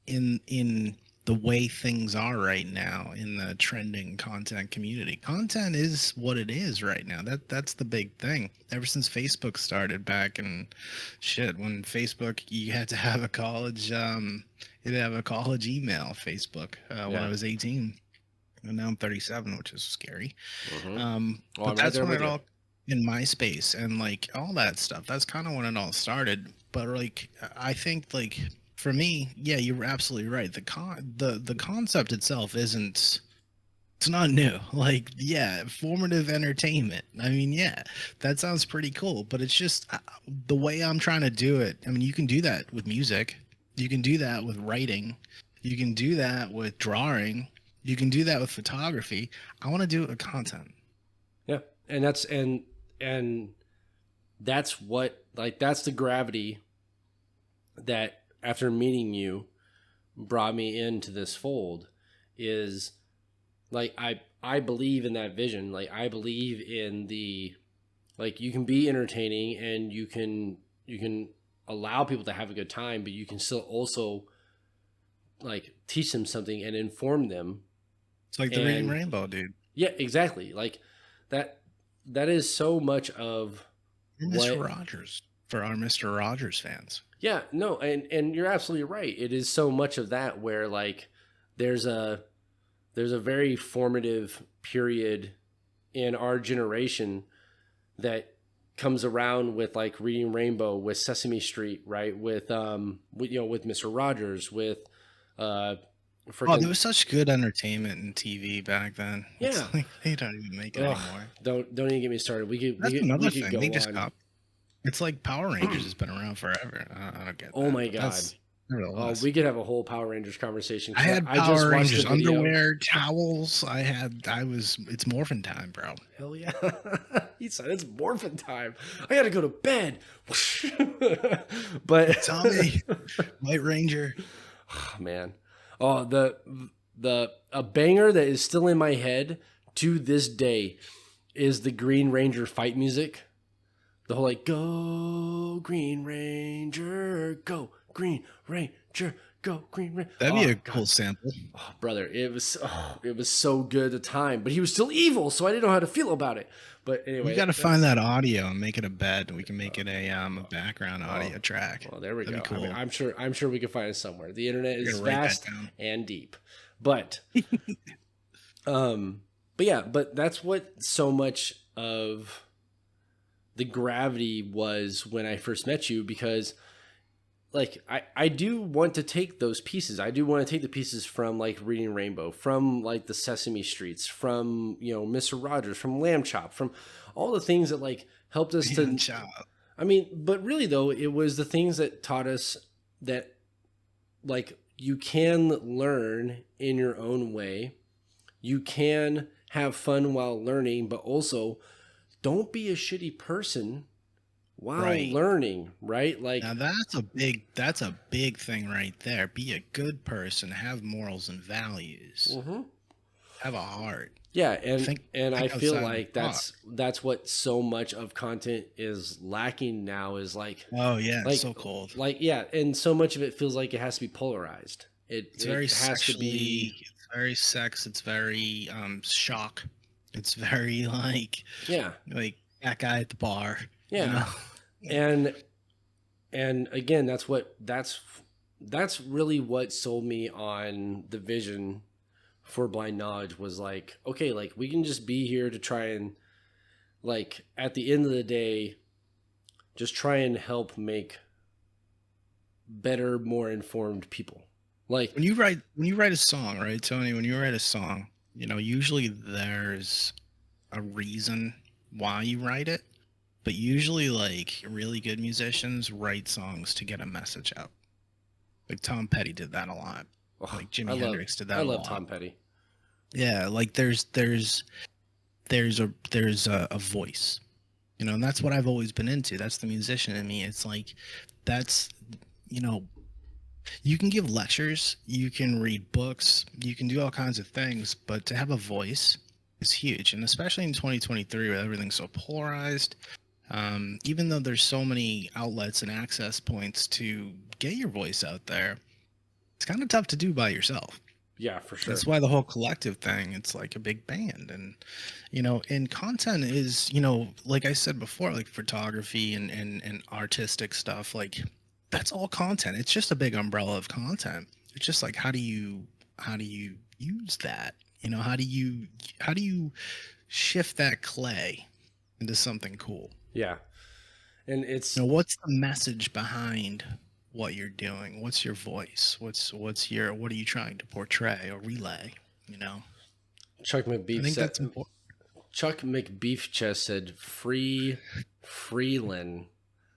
in the way things are right now in the trending content community. Content is what it is right now. That's the big thing. Ever since Facebook started back in when Facebook, you had to have a college email, Facebook, when I was 18. And now I'm 37, which is scary. But that's when it all in MySpace and like all that stuff. That's kind of when it all started. But like, I think like for me, yeah, you're absolutely right. The concept itself it's not new. Like, yeah, formative entertainment. I mean, yeah, that sounds pretty cool. But it's just the way I'm trying to do it. I mean, you can do that with music. You can do that with writing. You can do that with drawing. You can do that with photography. I want to do it with content. Yeah, and that's what, like, that's the gravity that after meeting you brought me into this fold. Is like I believe in that vision. Like, I believe in the, like, you can be entertaining and you can allow people to have a good time, but you can still also like teach them something and inform them. It's like the Reading Rainbow, dude. Yeah, exactly. Like that is so much of Mr. Rogers, for our Mr. Rogers fans. Yeah, no, and you're absolutely right. It is so much of that where like there's a very formative period in our generation that comes around with like Reading Rainbow, with Sesame Street, right? With with Mr. Rogers, with there was such good entertainment in TV back then. Yeah, it's like they don't even make it anymore. Don't even get me started. That's another thing. They just stopped. It's like Power Rangers has been around forever. I don't get that. Oh my god. We could have a whole Power Rangers conversation. I had Power Rangers underwear, towels. It's morphin' time, bro. Hell yeah. He said it's morphin' time. I gotta go to bed. But Tommy, White Ranger. Oh, man. Oh, a banger that is still in my head to this day is the Green Ranger fight music. The whole like, go Green Ranger, go Green Ranger, go Green Ranger. That'd be a cool sample. Oh, brother, it was so good at the time, but he was still evil, so I didn't know how to feel about it. But anyway, we got to find that audio and make it a bed. We can make it a background audio track. Well, there we go. Cool. I mean, I'm sure we can find it somewhere. The internet is vast and deep, but but that's what so much of the gravity was when I first met you, because like I do want to take those pieces. I do want to take the pieces from like Reading Rainbow, from like the Sesame Streets, from Mr. Rogers, from Lamb Chop, from all the things that like helped us to. I mean, but really though, it was the things that taught us that like you can learn in your own way. You can have fun while learning, but also don't be a shitty person while Right. learning, right? Like, Now that's a big thing right there. Be a good person, have morals and values, mhm. have a heart. Yeah, and Think and I think feel outside the like box. that's what so much of content is lacking now is Oh yeah, it's like so cold. yeah, and so much of it feels like it has to be polarized. It It's very it has to sexually, be it's very sex, it's very shock. It's very yeah, like that guy at the bar, you yeah. know. And again, that's really what sold me on the vision for blind knowledge was like, okay, like we can just be here to try and like at the end of the day just try and help make better, more informed people. Like, When you write a song, right, Tony, when you write a song, usually there's a reason why you write it, but usually like really good musicians write songs to get a message out. Like Tom Petty did that a lot. oh, Like Jimi Hendrix did I that a love lot. Tom Petty. Yeah, like there's a voice, and that's what I've always been into. That's the musician in me. It's like that's you know you can give lectures, you can read books, you can do all kinds of things, but to have a voice is huge. And especially in 2023 where everything's so polarized, even though there's so many outlets and access points to get your voice out there, it's kind of tough to do by yourself. Yeah, for sure. That's why the whole collective thing, it's like a big band. And content is, like I said before, like photography and artistic stuff, like that's all content. It's just a big umbrella of content. It's just like how do you use that? How do you shift that clay into something cool? Yeah. And it's What's the message behind what you're doing? What's your voice? What are you trying to portray or relay? Chuck I McBeef think said that's important. Chuck McBeef chest said free Freeland.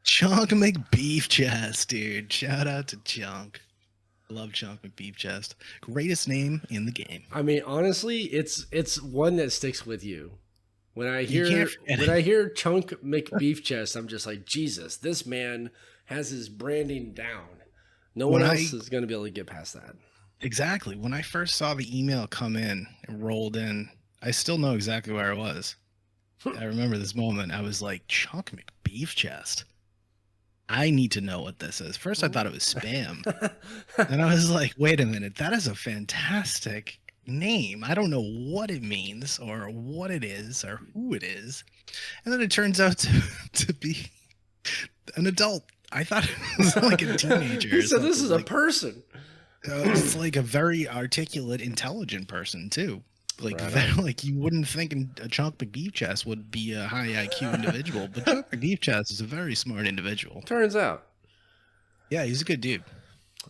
Chunk McBeef Chest, dude. Shout out to Chunk. I love Chunk McBeef Chest. Greatest name in the game. I mean, honestly, it's one that sticks with you. When I You hear can't forget when it. I hear Chunk McBeef chest, I'm just like, Jesus, this man has his branding down. No one When I else is going to be able to get past that. exactly when I first saw the email come in and rolled in, I still know exactly where I was. I remember this moment. I was like, Chunk McBeef Chest. I need to know what this is. First, I thought it was spam. And I was like, wait a minute, that is a fantastic name. I don't know what it means or what it is or who it is. And then it turns out to be an adult. I thought it was like a teenager. He or said this something. is a Like, person. it's like a very articulate, intelligent person too. Like Right on. like you wouldn't think a Chunk McBeef Chest would be a high IQ individual, but Chunk McBeef Chest is a very smart individual. Turns out. Yeah, he's a good dude.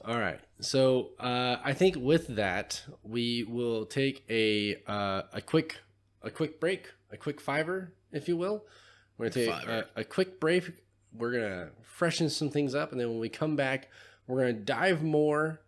All right. So I think with that, we will take a quick break, a quick fiver, if you will. We're gonna take a quick break. We're gonna freshen some things up, and then when we come back, we're gonna dive more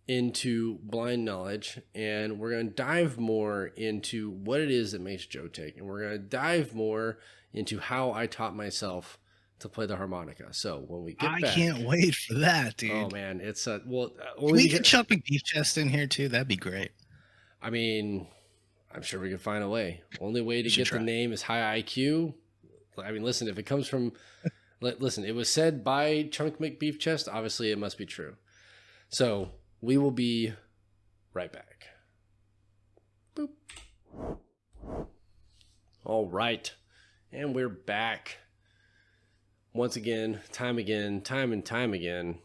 into blind knowledge, and we're going to dive more into what it is that makes Joe tick, and we're going to dive more into how I taught myself to play the harmonica. So when we get back, I can't wait for that, dude. oh man, it's well, Can we get Chunk McBeef Chest in here too? That'd be great. I mean, I'm sure we can find a way. Only way to get try. the name is high IQ. I mean, listen, if it comes from, listen, it was said by Chunk McBeef Chest. Obviously, it must be true. So we will be right back. Boop. All right. And we're back. Once again, time and time again.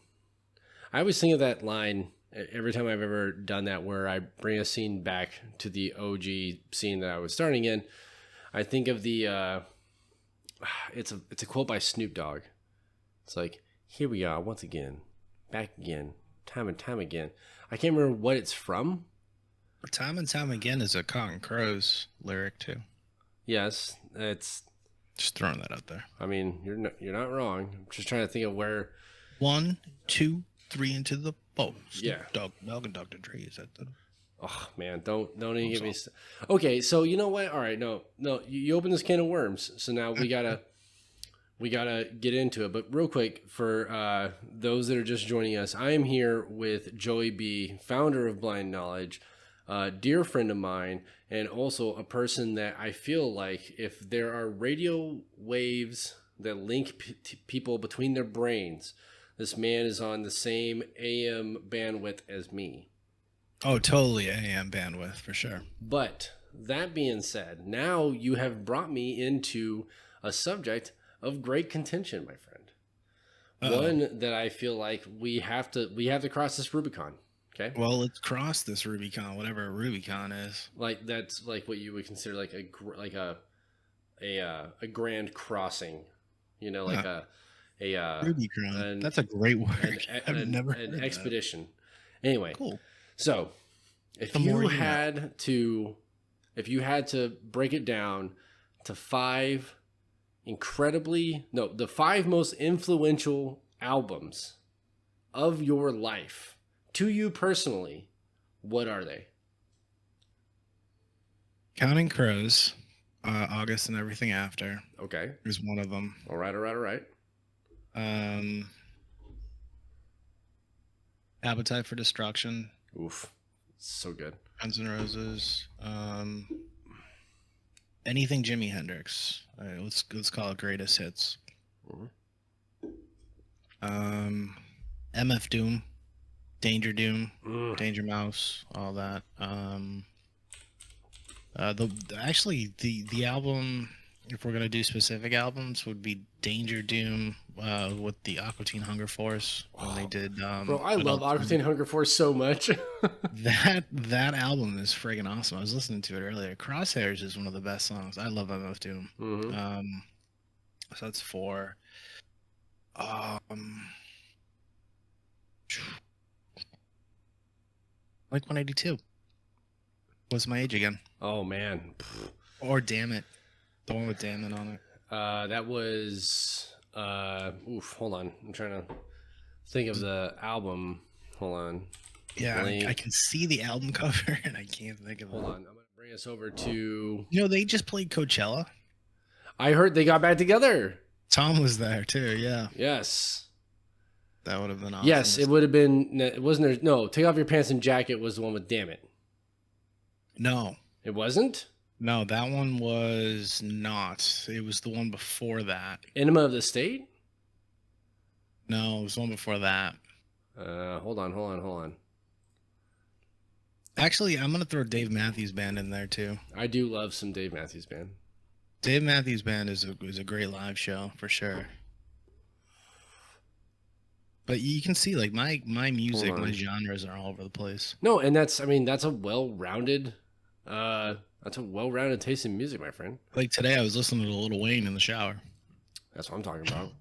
I always think of that line every time I've ever done that where I bring a scene back to the OG scene that I was starting in. I think of the, it's a quote by Snoop Dogg. It's like, here we are once again, back again. Time and time again. I can't remember what it's from. Time and time again is a Cotton Crows lyric too. Yes, it's just throwing that out there. I mean, you're not wrong. I'm just trying to think of where. 1, 2, 3 into the boat. Yeah. Dog and Dr. Dre is that the. Oh man, don't even get me. Okay, so you know what? All right, no, you open this can of worms. So now we we gotta get into it. But real quick, for those that are just joining us, I am here with Joey B, founder of Blind Knowledge, dear friend of mine, and also a person that I feel like if there are radio waves that link people between their brains, this man is on the same AM bandwidth as me. Oh, totally AM bandwidth for sure. But that being said, now you have brought me into a subject of great contention, my friend. One that I feel like we have to cross this Rubicon. Okay. Well, let's cross this Rubicon, whatever a Rubicon is. Like that's like what you would consider like a grand crossing, you know, like a Rubicon. That's a great word. I've never heard an expedition. Anyway, cool. So, if you had to break it down to the 5 most influential albums of your life to you personally, what are they? Counting Crows, August and Everything After. Okay. Is one of them. All right. Appetite for Destruction. Oof. So good. Guns N' Roses. Anything Jimi Hendrix. Let's call it greatest hits. Mm-hmm. MF Doom, Danger Doom, Danger Mouse, all that. The album, if we're gonna do specific albums, would be Danger Doom with the Aqua Teen Hunger Force when they did. Bro, I love Aqua Teen Hunger Force so much. that album is friggin' awesome. I was listening to it earlier. Crosshairs is one of the best songs. I love MF Doom. Mm-hmm. So that's 4. Like 182 was My Age Again. Oh man. Or Damn It, the one with Damn It on it. That was hold on, I'm trying to think of the album. Hold on. Yeah, I can see the album cover and I can't think of it. Hold on, I'm gonna bring us over to, they just played Coachella. I heard they got back together. Tom was there too. Yeah. Yes. That would have been awesome. Yes, it would have been. It wasn't there. No, Take Off Your Pants and Jacket was the one with Damn It. No. It wasn't? No, that one was not. It was the one before that. Enema of the State? No, it was the one before that. Hold on. Actually, I'm going to throw Dave Matthews Band in there too. I do love some Dave Matthews Band. Dave Matthews Band is a great live show for sure. But you can see like my music, my genres are all over the place. No, and that's a well-rounded taste in music, my friend. Like today I was listening to Lil Wayne in the shower. That's what I'm talking about.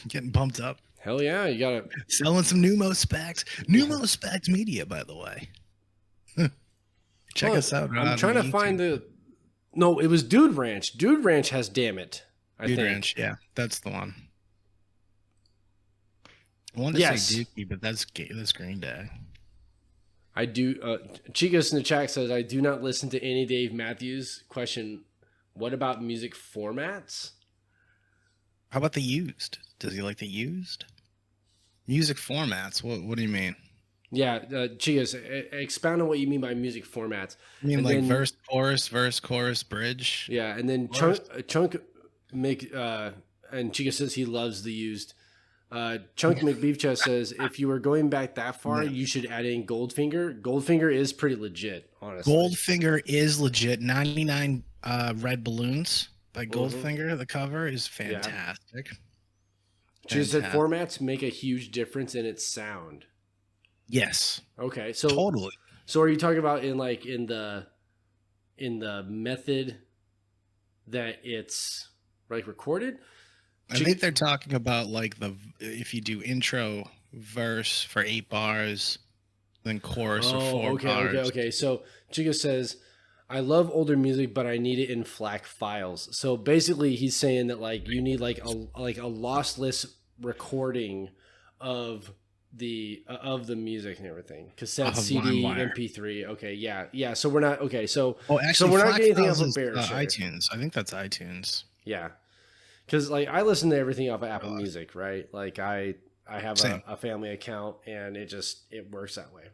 Getting pumped up. Hell yeah, you gotta selling some Numo Specs. Numo Specs Media, by the way. Check us out. I'm trying to find No, it was Dude Ranch. Dude Ranch has Damn It. Dude Ranch, yeah, that's the one. I wanted to say Dookie, but that's Green Day. I do. Chicos in the chat says, I do not listen to any Dave Matthews. Question, what about music formats? How about the Used? Does he like the Used? Music formats? What do you mean? Yeah, Chicos, expound on what you mean by music formats. I mean, like verse, chorus, bridge? Yeah, and then Chunk and Chica says he loves the Used. Chunk McBeef Chest says, if you were going back that far, you should add in Goldfinger. Goldfinger is pretty legit, honestly. Goldfinger is legit. 99 Red Balloons by Goldfinger. The cover is fantastic. She said formats make a huge difference in its sound. Yes. Okay. So totally. So are you talking about in the method that it's like recorded? I think they're talking about like if you do intro verse for 8 bars, then chorus for 4 bars. Okay. So Chica says, I love older music, but I need it in FLAC files. So basically he's saying that like you need like a lossless recording of the music and everything. Cassette, CD, MP3. Okay, yeah. So we're not okay. So actually, so we're not getting anything else with iTunes. I think that's iTunes. Yeah. because like I listen to everything off of Apple Music, right? Like I have Same. a family account, and it works that way.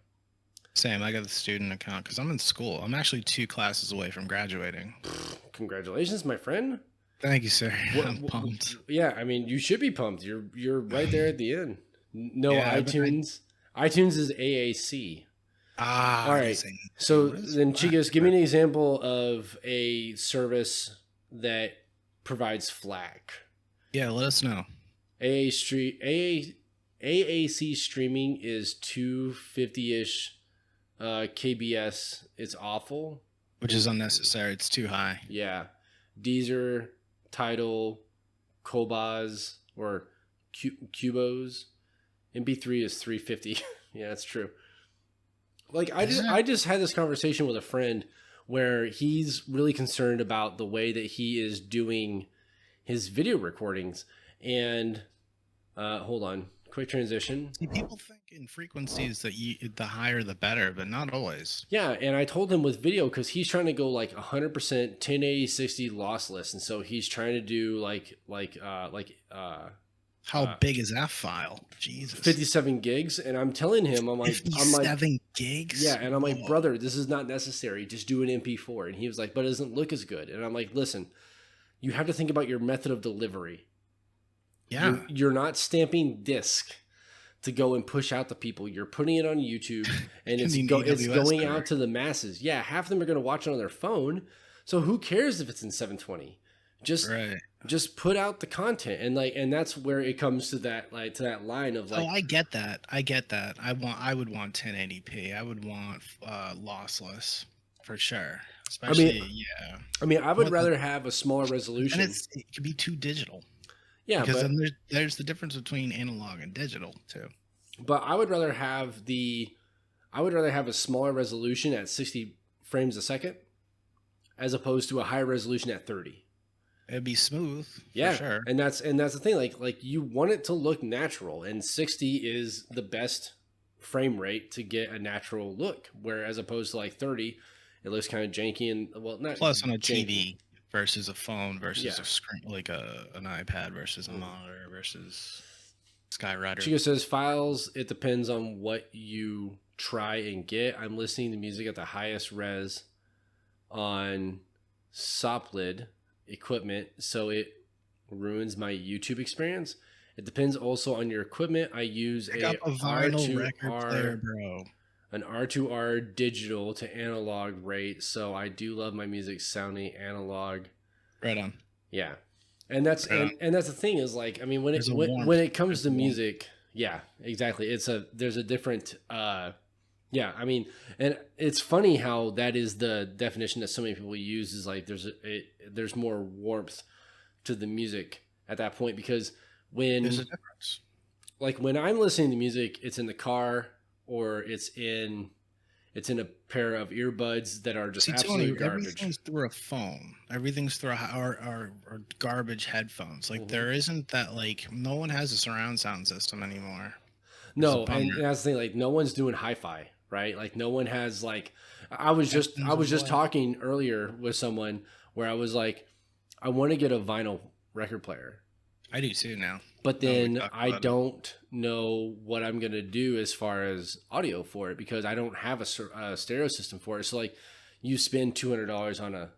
Same. I got the student account because I'm in school. I'm actually 2 classes away from graduating. Congratulations, my friend. Thank you, sir. I'm pumped. Yeah, I mean, you should be pumped. You're right there at the end. No Yeah, iTunes. iTunes is AAC. Ah, All right. So then, Chicos, give me an example of a service that provides FLAC. Yeah, let us know. AAC streaming is 250-ish KBS. It's awful. Which is unnecessary. It's too high. Yeah. Deezer, Tidal, Kobaz, or Cubos. MP3 is 350. Yeah, that's true. Like I just had this conversation with a friend where he's really concerned about the way that he is doing his video recordings. And hold on, quick transition. See, people think in frequencies that the higher the better, but not always. Yeah, and I told him with video because he's trying to go like 100% 1080 60 lossless, and so he's trying to do how big is that file? Jesus, 57 gigs. And I'm telling him, I'm like 57 gigs. Yeah, and I'm like, brother, this is not necessary. Just do an MP4. And he was like, but it doesn't look as good. And I'm like, listen, you have to think about your method of delivery. Yeah, you're not stamping disc to go and push out to people. You're putting it on YouTube, and it's going out to the masses. Yeah, half of them are going to watch it on their phone. So who cares if it's in 720? Just put out the content, and that's where it comes to that line of like. Oh, I get that. I would want 1080p. I would want lossless for sure. Especially, I mean, I would rather have a smaller resolution. And it could be too digital. Yeah, because then there's the difference between analog and digital too. But I would rather have a smaller resolution at 60 frames a second, as opposed to a higher resolution at 30. It'd be smooth, yeah, for sure. And that's the thing. Like you want it to look natural, and 60 is the best frame rate to get a natural look. Whereas opposed to like 30, it looks kind of janky and not. Plus on a janky. TV versus a phone versus a screen, like an iPad versus a monitor versus Skywriter. Chico says files. It depends on what you try and get. I'm listening to music at the highest res on Soplid equipment, so it ruins my YouTube experience. It depends also on your equipment. I use a vinyl record player, bro. An R2R digital to analog rate, so I do love my music sounding analog. Right on. Yeah, and that's that's the thing is like, I mean, when it comes to music, yeah, exactly. There's a different yeah, I mean, and it's funny how that is the definition that so many people use is like there's more warmth to the music at that point, because when there's a difference. Like when I'm listening to music, it's in the car or it's in a pair of earbuds that are just absolute garbage. Everything's through a phone. Everything's through our garbage headphones. Like there isn't that, like no one has a surround sound system anymore. No, and that's the thing. Like no one's doing hi-fi, right? Like no one has like. I was just talking earlier with someone where I was like, I want to get a vinyl record player. I do too now. But then I don't know what I'm going to do as far as audio for it, because I don't have a stereo system for it. So like you spend $200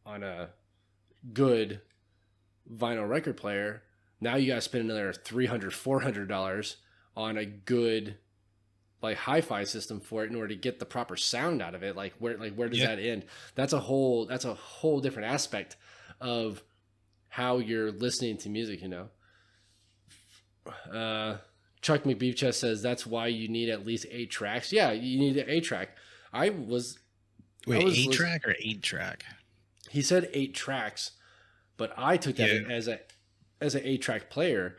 on a good vinyl record player. Now you got to spend another $300, $400 on a good like hi-fi system for it in order to get the proper sound out of it. Like where does that end? That's a whole different aspect of how you're listening to music, you know. Chuck McBeefchest says that's why you need at least 8 tracks. Yeah, you need an 8-track. Wait, 8-track or 8-track? He said 8 tracks, but I took that as an 8-track player.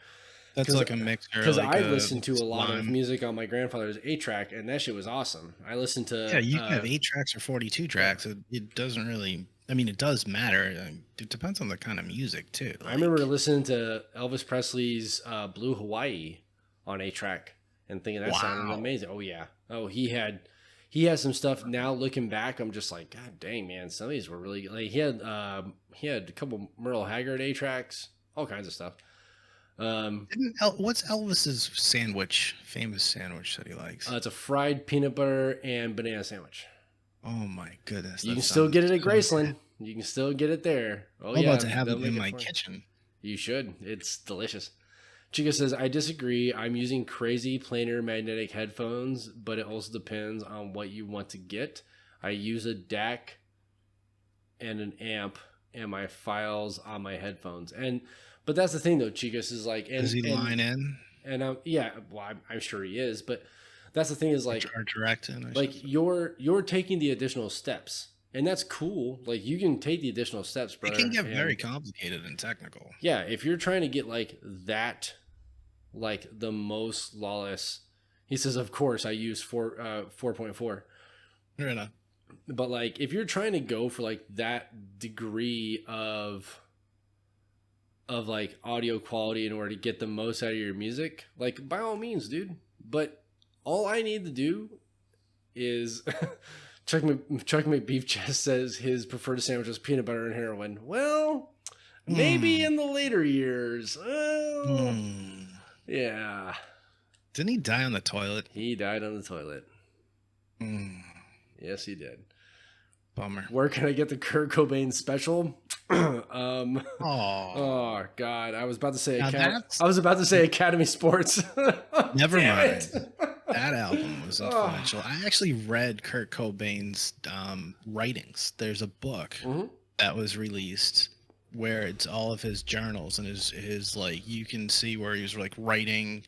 That's like a mixer. Because I listened to a lot of music on my grandfather's 8-track, and that shit was awesome. I listened to you can have 8 tracks or 42 tracks. It doesn't really. I mean, it does matter. It depends on the kind of music too. Like, I remember listening to Elvis Presley's "Blue Hawaii" on 8-track and thinking that sounded amazing. Oh yeah. Oh, he had some stuff. Now looking back, I'm just like, God dang, man, some of these were really like he had a couple Merle Haggard 8-tracks. all kinds of stuff. What's Elvis's famous sandwich that he likes? It's a fried peanut butter and banana sandwich. Oh my goodness! You can still get it at Graceland. You can still get it there. Oh, I'm yeah. about to have they'll it make in my for you. kitchen. You should. It's delicious. Chica says, I disagree. I'm using crazy planar magnetic headphones, but it also depends on what you want to get. I use a DAC and an amp and my files on my headphones. But that's the thing though, Chicas, is like, Does he line in? And yeah, well, I'm sure he is, but that's the thing is like, you're taking the additional steps. And that's cool. Like, you can take the additional steps, brother. It can get very complicated and technical. Yeah, if you're trying to get like that, like the most lawless. He says, of course, I use 4.4. Right on. But like, if you're trying to go for like that degree of like audio quality in order to get the most out of your music, like by all means, dude. But all I need to do is. Chuck McBeef Chest says his preferred sandwich is peanut butter and heroin. Well, maybe in the later years. Yeah. Didn't he die on the toilet? He died on the toilet. Yes, he did. Bummer. Where can I get the Kurt Cobain special? Oh God! I was about to say Academy Sports. Never mind. That album was influential. I actually read Kurt Cobain's writings. There's a book that was released where it's all of his journals and his like, you can see where he was like writing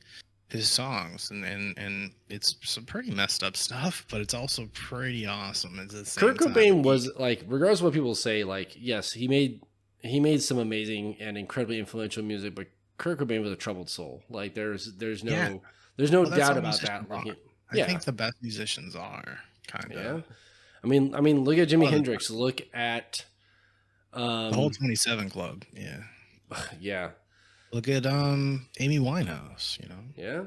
his songs, and it's some pretty messed up stuff, but it's also pretty awesome at the same Kurt time. Cobain was like, regardless of what people say, like, yes, he made some amazing and incredibly influential music, but Kurt Cobain was a troubled soul. Like, there's no doubt about that. Like, I think the best musicians are kind of. Yeah, I mean, look at Jimi Hendrix. Look at the whole 27 Club. Yeah, yeah. Look at Amy Winehouse. You know. Yeah.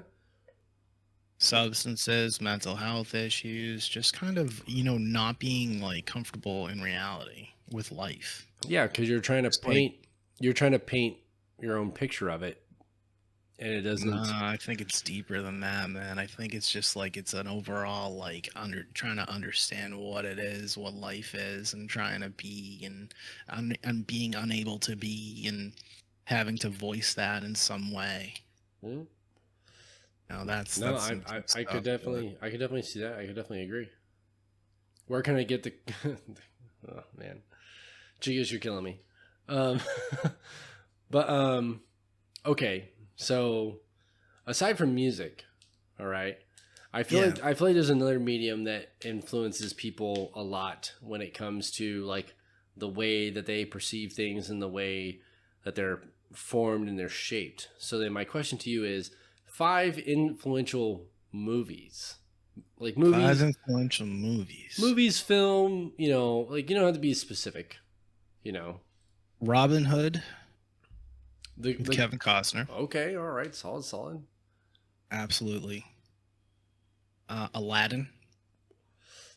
Substances, mental health issues, just kind of not being like comfortable in reality with life. Yeah, because you're trying to paint your own picture of it. And it doesn't. I think it's deeper than that, man. I think it's just like it's an overall like trying to understand what it is, what life is, and trying to be and being unable to be and having to voice that in some way. Mm-hmm. I could definitely see that. I could definitely agree. Where can I get the? Oh man, Gigas, you're killing me. Okay. So, aside from music, all right, I feel like there's another medium that influences people a lot when it comes to like the way that they perceive things and the way that they're formed and they're shaped. So then, my question to you is: 5 influential movies, like movies. 5 influential movies. Movies, film. Like you don't have to be specific. Robin Hood. The Kevin Costner. Okay, all right, solid. Absolutely. Aladdin.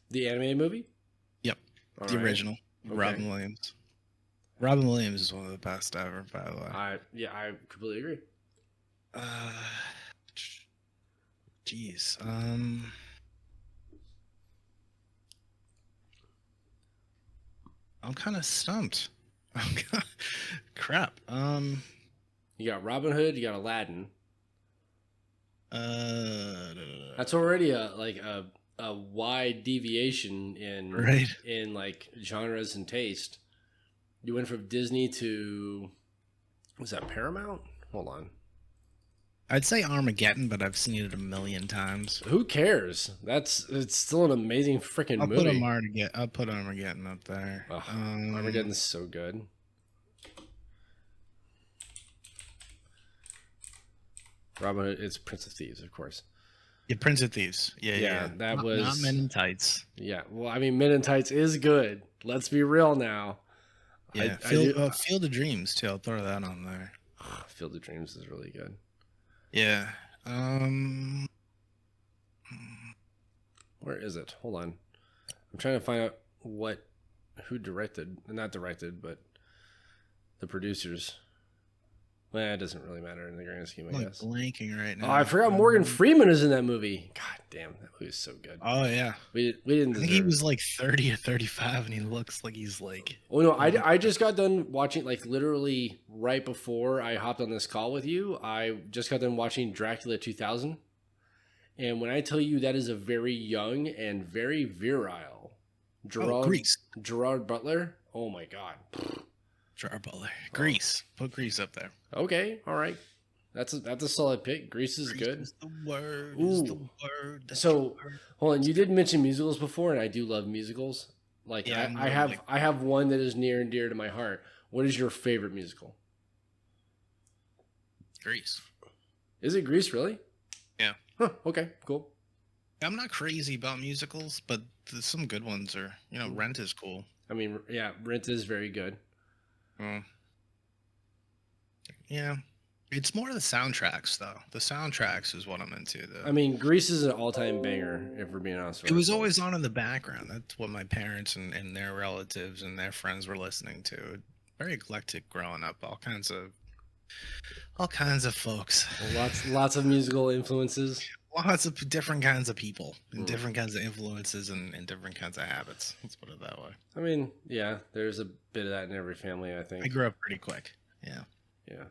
The animated movie? Yep. All the original. Okay. Robin Williams. Robin Williams is one of the best ever, by the way. I completely agree. Jeez. I'm kind of stumped. Crap. You got Robin Hood, you got Aladdin. That's already a wide deviation in like genres and taste. You went from Disney to, was that Paramount? Hold on. I'd say Armageddon, but I've seen it a million times. Who cares? It's still an amazing freaking movie. I'll put Armageddon up there. Armageddon's so good. Robin Hood, it's Prince of Thieves, of course. Yeah, Prince of Thieves. Yeah. That was not Men in Tights. Yeah, well, I mean, Men in Tights is good. Let's be real now. Yeah, Field of Dreams too. I'll throw that on there. Field of Dreams is really good. Yeah. Where is it? Hold on. I'm trying to find out who directed, not directed, but the producers. Well, it doesn't really matter in the grand scheme, I'm I like guess. blanking right now. Oh, I forgot Morgan Freeman is in that movie. God damn, that movie is so good. Oh yeah, We didn't I think he deserve it. was like 30 or 35, and he looks like he's like. Oh no, I just got done watching, like literally right before I hopped on this call with you. I just got done watching Dracula 2000, and when I tell you that is a very young and very virile Grease. Gerard Butler. Oh my god. Gerard Butler. Grease. Put Grease up there. Okay, all right. That's a solid pick. Grease is good. Is the word. Ooh. Is the word. So, hold on. You did mention musicals before, and I do love musicals. Like, Yeah, I have one that is near and dear to my heart. What is your favorite musical? Grease. Is it Grease, really? Yeah. Huh, okay, cool. I'm not crazy about musicals, but there's some good ones are, Rent is cool. I mean, yeah, Rent is very good. Yeah. It's more the soundtracks, though. The soundtracks is what I'm into. I mean, Grease is an all-time banger, if we're being honest with you. It was always on in the background. That's what my parents and their relatives and their friends were listening to. Very eclectic growing up. All kinds of folks. Lots of musical influences. Lots of different kinds of people and different kinds of influences and different kinds of habits. Let's put it that way. I mean, yeah, there's a bit of that in every family, I think. I grew up pretty quick. Yeah. Yeah.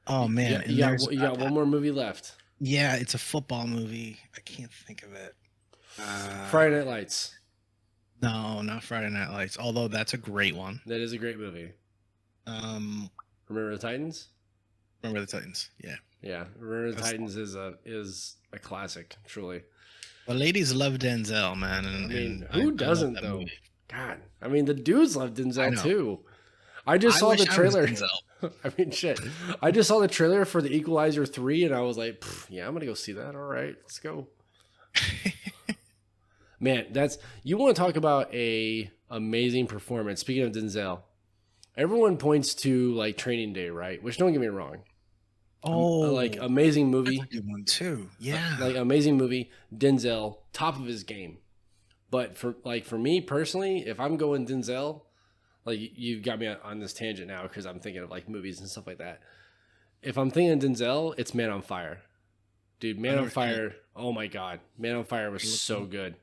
Oh man. You got one more movie left. Yeah, it's a football movie. I can't think of it. Friday Night Lights. No, not Friday Night Lights. Although that's a great one. That is a great movie. Remember the Titans? Remember the Titans. Yeah. Yeah. Remember the Titans is a classic, truly. Well, ladies love Denzel, man. And, I mean, who doesn't though? Movie. God, I mean, the dudes love Denzel too. I saw wish the trailer. I I mean, shit. I just saw the trailer for The Equalizer 3, and I was like, yeah, I'm gonna go see that. All right, let's go. Man, you want to talk about a amazing performance. Speaking of Denzel, everyone points to like Training Day, right? Which, don't get me wrong. Oh, like amazing movie. That's a good one too. Yeah, like amazing movie. Denzel, top of his game. But for me personally, if I'm going Denzel, like you've got me on this tangent now because I'm thinking of like movies and stuff like that. If I'm thinking Denzel, it's Man on Fire. Dude, Man on Fire. Oh my God. Man on Fire was so good.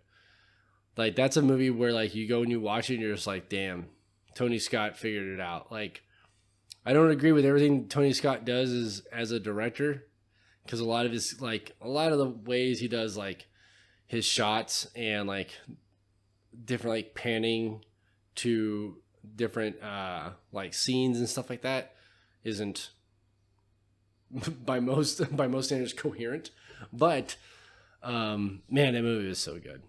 Like that's a movie where like you go and you watch it and you're just like, damn, Tony Scott figured it out. Like I don't agree with everything Tony Scott does as a director because a lot of the ways he does like his shots and like different like panning to different like scenes and stuff like that isn't by most standards coherent, but man, that movie was so good.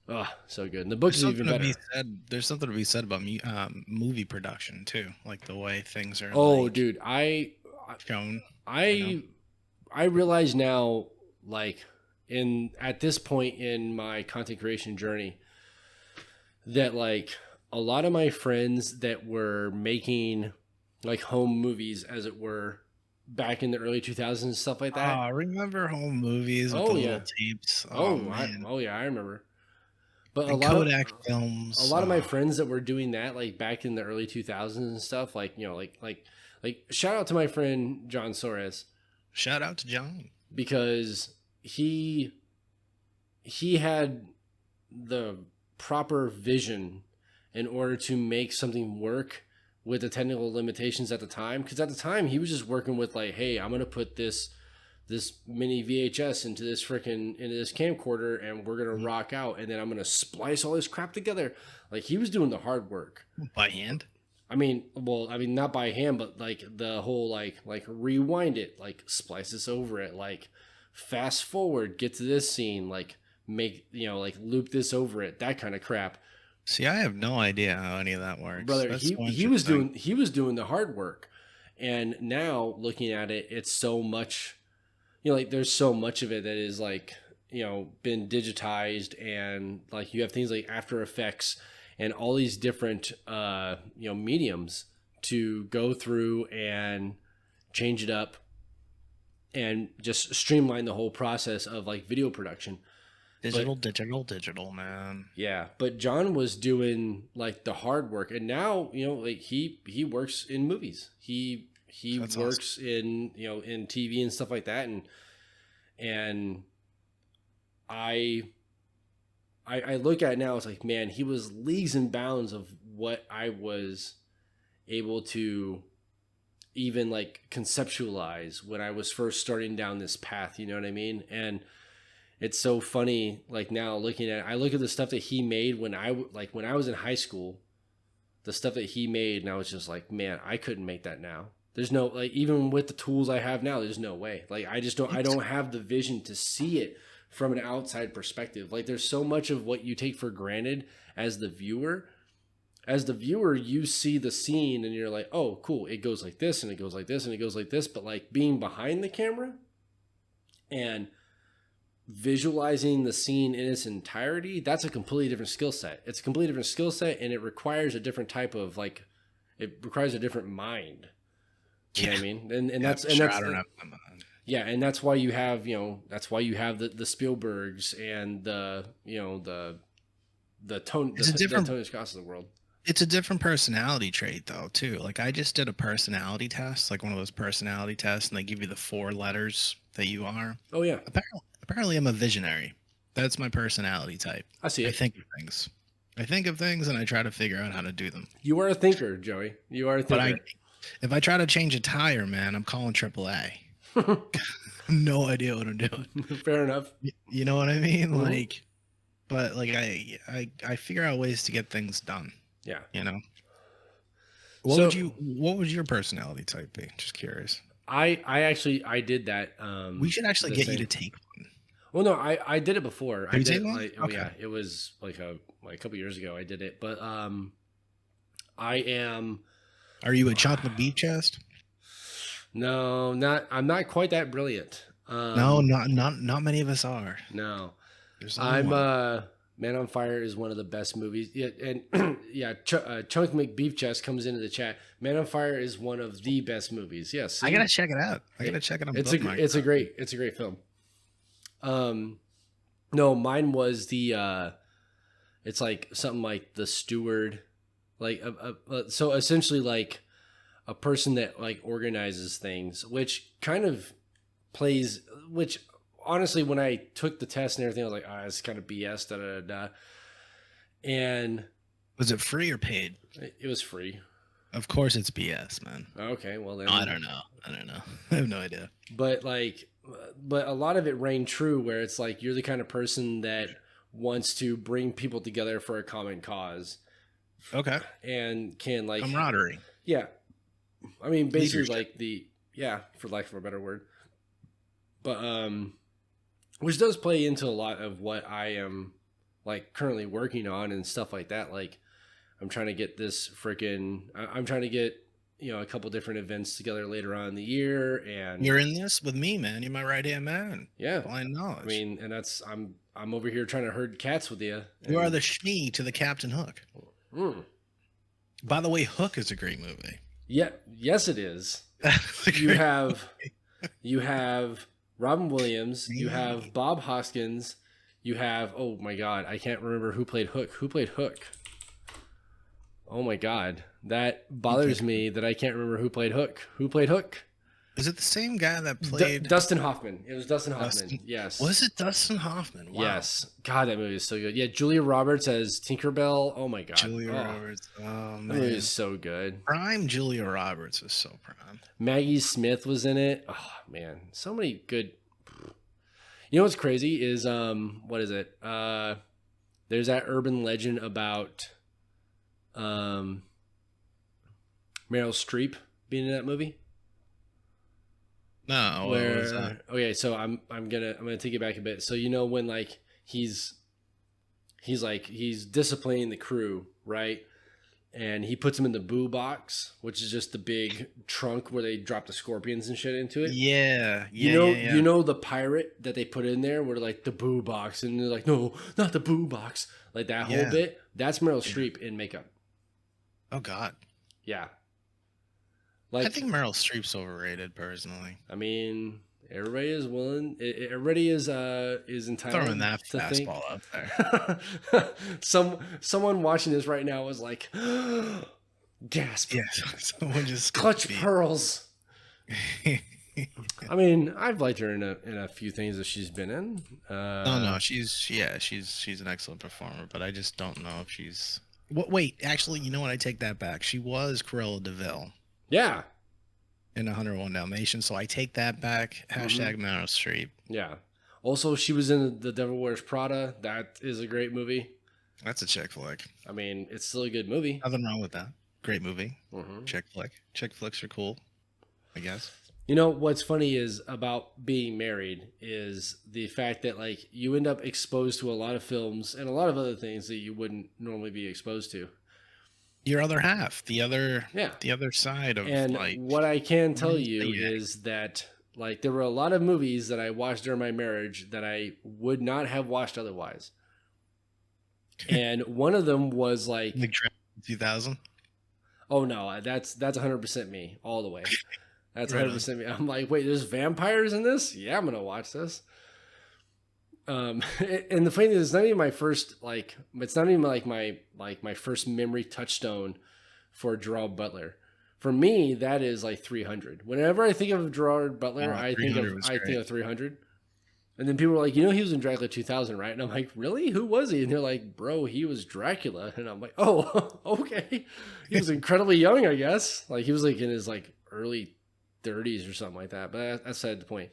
Oh, so good. And the book is even better. There's something to be said about movie production too, like the way things are. Dude, shown. I realize now, like at this point in my content creation journey, that like a lot of my friends that were making like home movies, as it were, back in the early 2000s and stuff like that. I remember home movies with the little tapes. Man. I remember. But and Kodak films. A lot of my friends that were doing that, like back in the early 2000s and stuff, like like shout out to my friend John Soares. Shout out to John because he had the proper vision in order to make something work with the technical limitations at the time. Because at the time he was just working with like, hey, I'm gonna put this mini VHS into this camcorder and we're gonna rock out, and then I'm gonna splice all this crap together. Like he was doing the hard work by hand. I mean, not by hand, but like the whole like rewind it, like splice this over it, like fast forward, get to this scene, like make like loop this over it, that kind of crap. See, I have no idea how any of that works, brother. He was doing the hard work, and now looking at it, it's so much. Like there's so much of it that is like, been digitized, and like you have things like After Effects and all these different, mediums to go through and change it up and just streamline the whole process of like video production. Digital, man. Yeah. But John was doing like the hard work, and now, like he works in movies. He he That's works in, in TV and stuff like that. And I look at it now, it's like, man, he was leagues and bounds of what I was able to even like conceptualize when I was first starting down this path, you know what I mean? And it's so funny, like now looking at it, I look at the stuff that he made when I was in high school, the stuff that he made, and I was just like, man, I couldn't make that now. There's no, like, even with the tools I have now, there's no way. Like, I don't have the vision to see it from an outside perspective. Like, there's so much of what you take for granted as the viewer. As the viewer, you see the scene and you're like, oh, cool. It goes like this and it goes like this and it goes like this. But like being behind the camera and visualizing the scene in its entirety, that's a completely different skill set. It's a completely different skill set, and it requires a different type of it requires a different mind. You know what I mean? And that's I don't have my mind. Yeah, and that's why you have, that's why you have the Spielbergs and the Tony Scotts of the world. It's a different personality trait though, too. Like I just did a personality test, like one of those personality tests, and they give you the 4 letters that you are. Oh yeah. Apparently I'm a visionary. That's my personality type. I see it. I think of things and I try to figure out how to do them. You are a thinker, Joey. You are a thinker. But if I try to change a tire, man, I'm calling AAA. No idea what I'm doing. Fair enough. You know what I mean? Mm-hmm. Like, but like I figure out ways to get things done. Yeah. You know. What would your personality type be? Just curious. I did that. We should actually get you to take one. Well, no, I did it before. Did you take one? Okay. Yeah, it was like a couple years ago I did it. But I am. Are you a chunk of beef chest? No, I'm not quite that brilliant. No, not many of us are. No. I'm Man on Fire is one of the best movies. Yeah, and yeah, Chunk McBeef Chest comes into the chat. Man on Fire is one of the best movies. Yes, I gotta check it out. It's a great film. No, mine was the. It's like something like the steward, like so essentially like a person that like organizes things, which kind of plays which. Honestly, when I took the test and everything, I was like, it's kind of BS, da da da. And was it free or paid? It was free. Of course, it's BS, man. Okay, well then. I don't know. I have no idea. But a lot of it rang true, where it's like you're the kind of person that wants to bring people together for a common cause. Okay. And can like camaraderie. Yeah, I mean basically leadership. For lack of a better word. But which does play into a lot of what I am like currently working on and stuff like that. Like I'm trying to get I'm trying to get, a couple different events together later on in the year. And you're in this with me, man. You're my right hand man. Yeah. Blind knowledge. I mean, and that's, I'm over here trying to herd cats with you. You are the Shmee to the Captain Hook. Mm. By the way, Hook is a great movie. Yeah. Yes, it is. You have Robin Williams, you have Bob Hoskins, you have, oh my God, I can't remember who played Hook. Who played Hook? Oh my God, that bothers me that I can't remember who played Hook. Who played Hook? Is it the same guy that played Dustin Hoffman? It was Dustin Hoffman. Yes. Was it Dustin Hoffman? Wow. Yes. God, that movie is so good. Yeah, Julia Roberts as Tinkerbell. Oh my God. Julia Roberts. Oh man, that movie is so good. Prime Julia Roberts was so prime. Maggie Smith was in it. Oh man, so many good. You know what's crazy is what is it? There's that urban legend about Meryl Streep being in that movie. No, okay, so I'm gonna take it back a bit. So when like he's disciplining the crew, right? And he puts them in the boo box, which is just the big trunk where they drop the scorpions and shit into it. Yeah. You know the pirate that they put in there, where like the boo box, and they're like, no, not the boo box, like that whole bit. That's Meryl Streep in makeup. Oh God. Yeah. Like, I think Meryl Streep's overrated, personally. I mean, everybody is willing. Everybody is entitled. Throwing that to fastball think. out there. Someone watching this right now was like, gasp. Yeah. Someone just clutch pearls. I mean, I've liked her in a few things that she's been in. No, she's an excellent performer, but I just don't know if she's. Wait, actually, you know what? I take that back. She was Cruella DeVille Yeah. in 101 Dalmatians, so I take that back. Hashtag Meryl Streep. Yeah. Also, she was in The Devil Wears Prada. That is a great movie. That's a chick flick. I mean, it's still a good movie. Nothing wrong with that. Great movie. Chick flick. Chick flicks are cool, I guess. You know, what's funny is about being married is the fact that, like, you end up exposed to a lot of films and a lot of other things that you wouldn't normally be exposed to. Your other half, the other side of, and like. What I can tell you is that, like, there were a lot of movies that I watched during my marriage that I would not have watched otherwise. And one of them was like 2000. Oh no, that's 100% me all the way. That's 100% me. I'm like, wait, there's vampires in this? Yeah, I'm gonna watch this. And the funny thing is, it's not even my first it's not even like my first memory touchstone for Gerard Butler. For me, that is like 300. Whenever I think of Gerard Butler, I think of 300. And then people were like, you know, he was in Dracula 2000, right? And I'm like, really? Who was he? And they're like, bro, he was Dracula. And I'm like, oh, okay. He was incredibly young, I guess. Like, he was like in his like early 30s or something like that. But that's beside the point.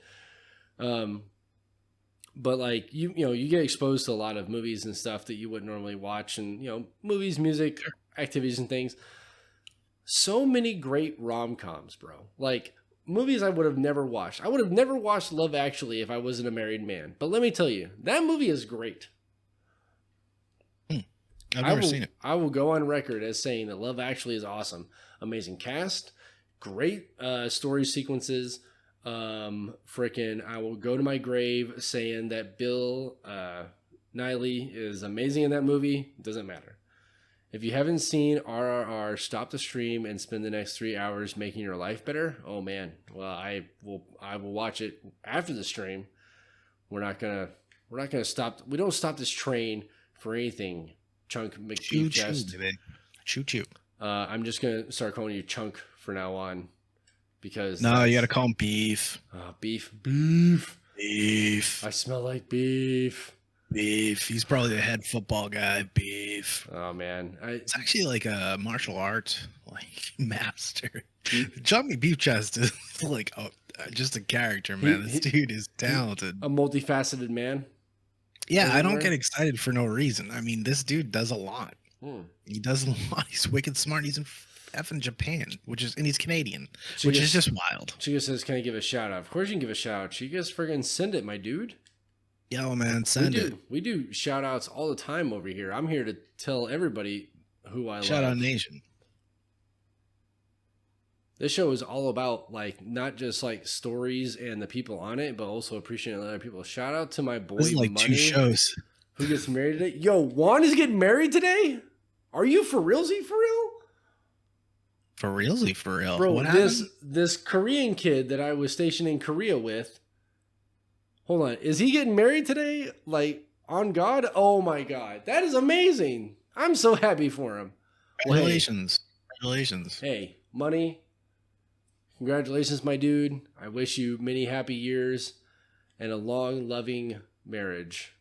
But like, you know, you get exposed to a lot of movies and stuff that you wouldn't normally watch, and, you know, movies, music, activities and things. So many great rom-coms, bro. Like, movies I would have never watched. I would have never watched Love Actually if I wasn't a married man. But let me tell you, that movie is great. I've never seen it. I will go on record as saying that Love Actually is awesome. Amazing cast, great story sequences. Frickin' I will go to my grave saying that Bill Nighy is amazing in that movie. Doesn't matter. If you haven't seen RRR, stop the stream and spend the next 3 hours making your life better. Oh man, well I will watch it after the stream. We're not gonna stop. We don't stop this train for anything. Chunk McBeef Chest. Choo choo. I'm just gonna start calling you Chunk for now on, because no, you gotta call him Beef. Beef. Beef. I smell like beef. Beef. He's probably the head football guy. Beef. Oh man, it's actually like a martial art master. John Beef Chest is like just a character, man. This dude is talented. A multifaceted man. Yeah, I don't get excited for no reason. I mean, this dude does a lot. He does a lot. He's wicked smart. He's in effing Japan, and he's Canadian, which is just wild. Chica says, "Can I give a shout out?" Of course you can give a shout out. Chica's friggin' send it, my dude. Yo, man, send it. We do shout outs all the time over here. I'm here to tell everybody who I love. Shout out Nation. This show is all about, like, not just like stories and the people on it, but also appreciating other people. Shout out to my boy this is like Money, 2 shows. Who gets married today. Yo, Juan is getting married today? Are you for realsy for real? For realsy for real. Bro, what this Korean kid that I was stationed in Korea with, hold on, is he getting married today? Like, on God? Oh my God. That is amazing. I'm so happy for him. Congratulations. Congratulations. Hey, Money. Congratulations, my dude. I wish you many happy years and a long, loving marriage.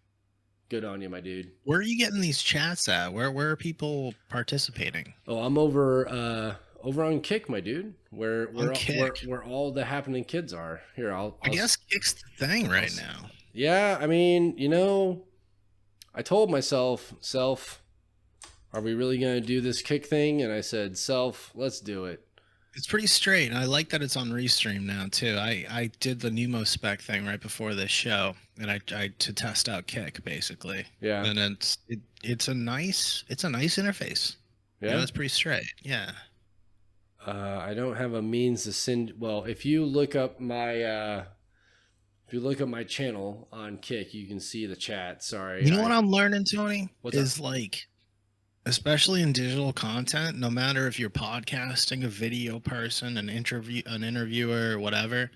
Good on you, my dude. Where are you getting these chats at? Where are people participating? Oh, I'm over on Kick, my dude. Where all the happening kids are. Here, I guess Kick's the thing right now. Yeah, I mean, you know, I told myself, are we really gonna do this Kick thing? And I said, let's do it. It's pretty straight, and I like that it's on Restream now too. I did the Nemo spec thing right before this show, and I to test out Kick basically. Yeah, and it's a nice interface. Yeah, you know, it's pretty straight. Yeah. I don't have a means to send. Well, if you look up my channel on Kick, you can see the chat. Sorry. You know what I'm learning, Tony? Is like, especially in digital content, no matter if you're podcasting, a video person, an interviewer, or whatever,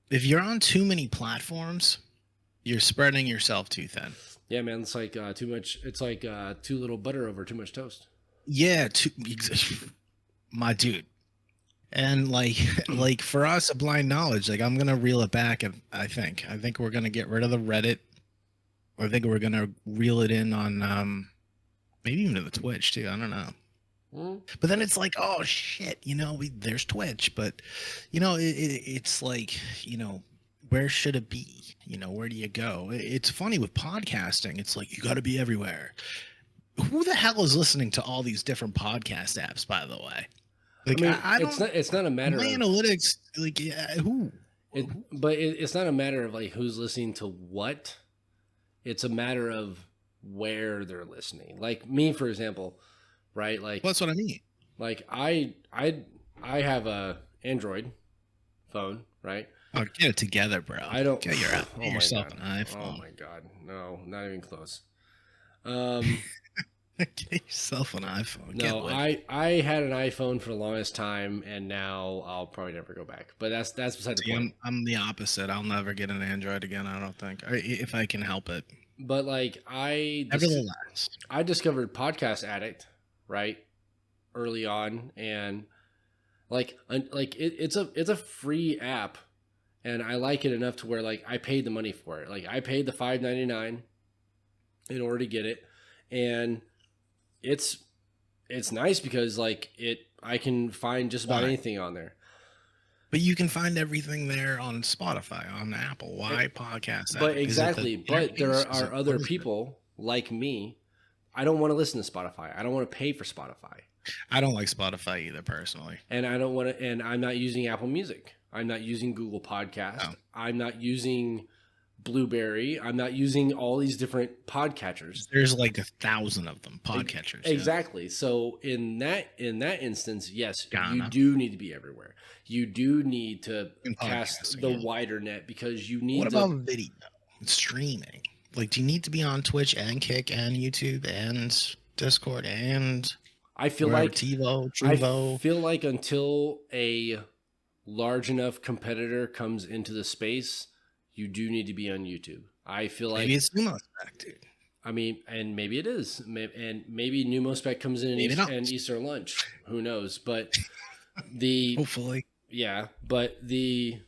if you're on too many platforms, you're spreading yourself too thin. Yeah, man, it's like too much. It's like too little butter over too much toast. Yeah, my dude. And like for us, a blind knowledge, like I'm gonna reel it back, and I think we're gonna get rid of the Reddit. I think we're gonna reel it in on maybe even to the Twitch too. I don't know. Mm. But then it's like, oh shit, there's Twitch, but it's like, where should it be? Where do you go? It's funny with podcasting. It's like you got to be everywhere. Who the hell is listening to all these different podcast apps, by the way? Like, I mean, I it's don't. not a matter My of analytics, like, yeah, who? it's not a matter of like who's listening to what. It's a matter of where they're listening. Like me, for example, right? Like Well, that's what I mean. like I have a Android phone, right? Oh, get it together, bro. I don't Get your oh get my yourself god. an Oh iPhone. my god. No, not even close. Um Get yourself an iPhone. no, Get with it. I had an iPhone for the longest time and now I'll probably never go back. But that's beside the See, point. I'm the opposite. I'll never get an Android again. I don't think, if I can help it. But like Nevertheless, I discovered Podcast Addict, right? Early on and it's a free app and I like it enough to where like I paid the money for it. Like I paid the $5.99 in order to get it, and it's nice because like I can find just about why? anything on there. But you can find everything there on Spotify, on Apple. Why podcast But addict? Is it the exactly, but there interface? are What other is it? people like me. I don't want to listen to Spotify. I don't want to pay for Spotify. I don't like Spotify either, personally. And I don't want to, and I'm not using Apple Music. I'm not using Google Podcast. Oh. I'm not using Blueberry. I'm not using all these different podcatchers. There's like 1,000 of them, podcatchers. Yeah. Exactly. So in that instance, yes, you Ghana. do need to be everywhere. You do need to In cast podcasting, the yeah. wider net because you need What to. about video streaming? Like, do you need to be on Twitch and Kick and YouTube and Discord and I feel wherever, like TiVo, I Truvo? feel like until a large enough competitor comes into the space, you do need to be on YouTube. I feel like Maybe it's Sumo Spec, dude. I mean, and maybe it is, and maybe Numo Spec comes in Maybe not. and Easter lunch. Who knows? But the Hopefully. yeah, but the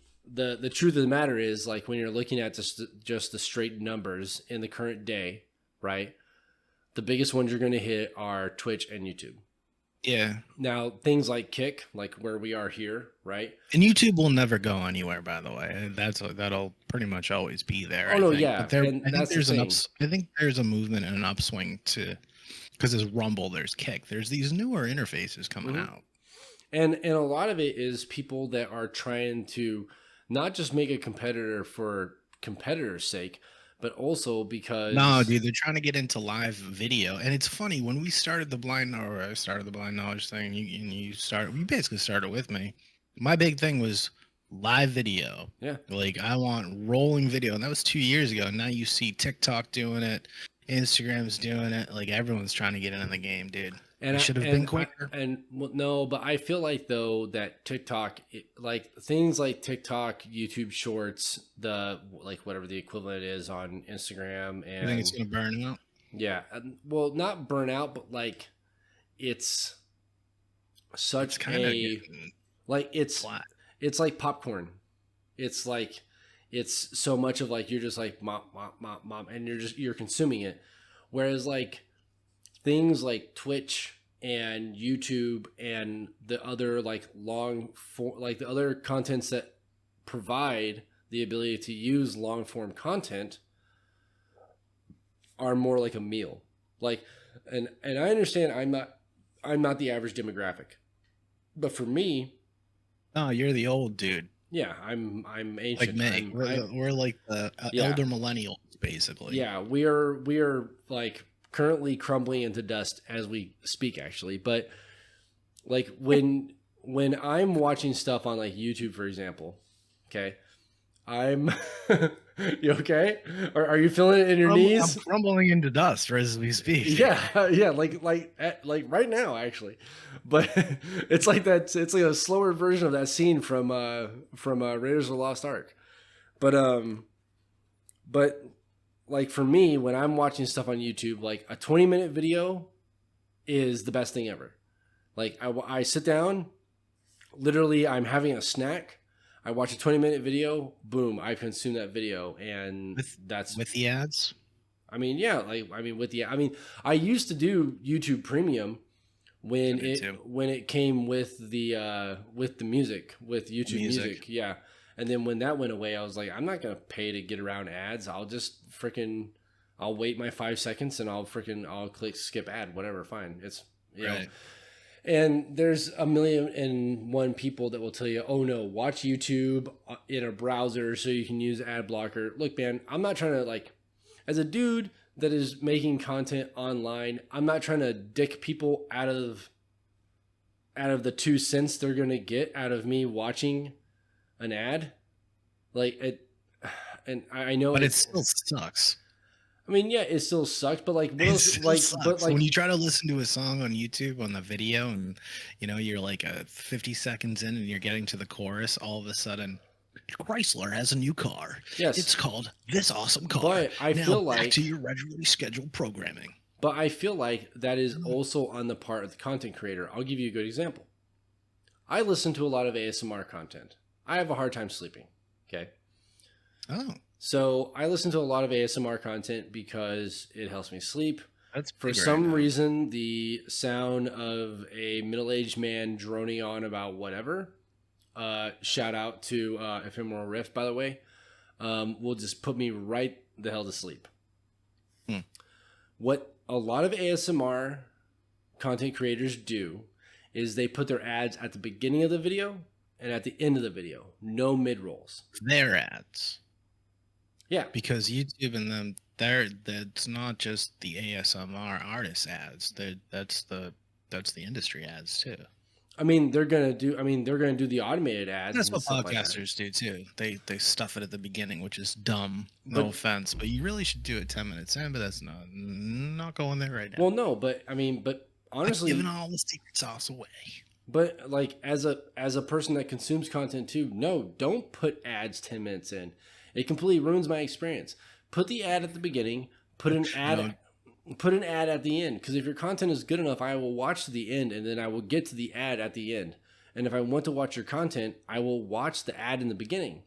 truth of the matter is, like when you're looking at just the straight numbers in the current day, right? The biggest ones you're going to hit are Twitch and YouTube. Yeah. Now, things like Kick, like where we are here, right? And YouTube will never go anywhere, by the way. That'll pretty much always be there. Oh, I no, think. yeah, But there, and I think that's the there's thing. I think there's a movement and an upswing because there's Rumble, there's Kick, there's these newer interfaces coming Mhm. out. And a lot of it is people that are trying to not just make a competitor for competitor's sake, but also because No, dude, they're trying to get into live video, and it's funny when we started I started the blind knowledge thing. You basically started with me. My big thing was live video. Yeah. Like I want rolling video, and that was 2 years ago. Now you see TikTok doing it, Instagram's doing it. Like everyone's trying to get in the game, dude. And It should have been quicker. Well, no, but I feel like though that TikTok, like things like TikTok, YouTube Shorts, the like whatever the equivalent is on Instagram, I and think it's gonna burn out. yeah, well, not burn out, but like it's It's such kind of a like flat. it's like popcorn. It's like it's so much of like you're just like mom, mom, mom, mom, and you're consuming it, whereas like things like Twitch and YouTube and the other like the other contents that provide the ability to use long form content are more like a meal. Like and I understand I'm not the average demographic. But for me, Oh, you're the old dude, yeah, I'm like ancient. me. We're like the Yeah. elder millennials, basically. Yeah, we are like currently crumbling into dust as we speak, actually. But like when I'm watching stuff on like YouTube, for example, okay, I'm you okay? Are you feeling it in your knees? I'm crumbling into dust as we speak. Yeah, yeah, like right now, actually. But it's like that. It's like a slower version of that scene from Raiders of the Lost Ark. But like for me, when I'm watching stuff on YouTube, like a 20-minute video is the best thing ever. Like I sit down, literally I'm having a snack. I watch a 20-minute video, boom, I consume that video, and that's with the ads. I mean, yeah, like I mean with the I mean, I used to do YouTube Premium when it came with the music, with YouTube music. Yeah. And then when that went away, I was like, I'm not going to pay to get around ads. I'll just freaking I'll wait my 5 seconds and I'll click skip ad, whatever, fine. It's you know. And there's 1,000,001 people that will tell you, oh no, watch YouTube in a browser so you can use ad blocker. Look, man, I'm not trying to like, as a dude that is making content online, I'm not trying to dick people out of the 2 cents they're going to get out of me watching an ad. Like it, and I know, but it still sucks. I mean, yeah, it still sucks, but like, but like when you try to listen to a song on YouTube on the video, and you know you're like 50 seconds in, and you're getting to the chorus, all of a sudden, Chrysler has a new car. Yes, it's called This Awesome Car. But I feel like back to your regularly scheduled programming. But I feel like that is also on the part of the content creator. I'll give you a good example. I listen to a lot of ASMR content. I have a hard time sleeping. Okay. Oh. So I listen to a lot of ASMR content because it helps me sleep. That's for some reason, the sound of a middle-aged man droning on about whatever, shout out to Ephemeral Rift, by the way, will just put me right the hell to sleep. What a lot of ASMR content creators do is they put their ads at the beginning of the video and at the end of the video. No mid-rolls. Their ads. Yeah. Because YouTube and them, that's not just the ASMR artist ads. That's the industry ads too. I mean, they're gonna do the automated ads. That's what podcasters do too. They stuff it at the beginning, which is dumb. No offense, but you really should do it 10 minutes in. But that's not going there right now. Well, no, but I mean, but honestly, giving all the secret sauce away. But like as a person that consumes content too, no, don't put ads 10 minutes in. It completely ruins my experience. Put the ad at the beginning. Put an ad at the end. Because if your content is good enough, I will watch to the end, and then I will get to the ad at the end. And if I want to watch your content, I will watch the ad in the beginning.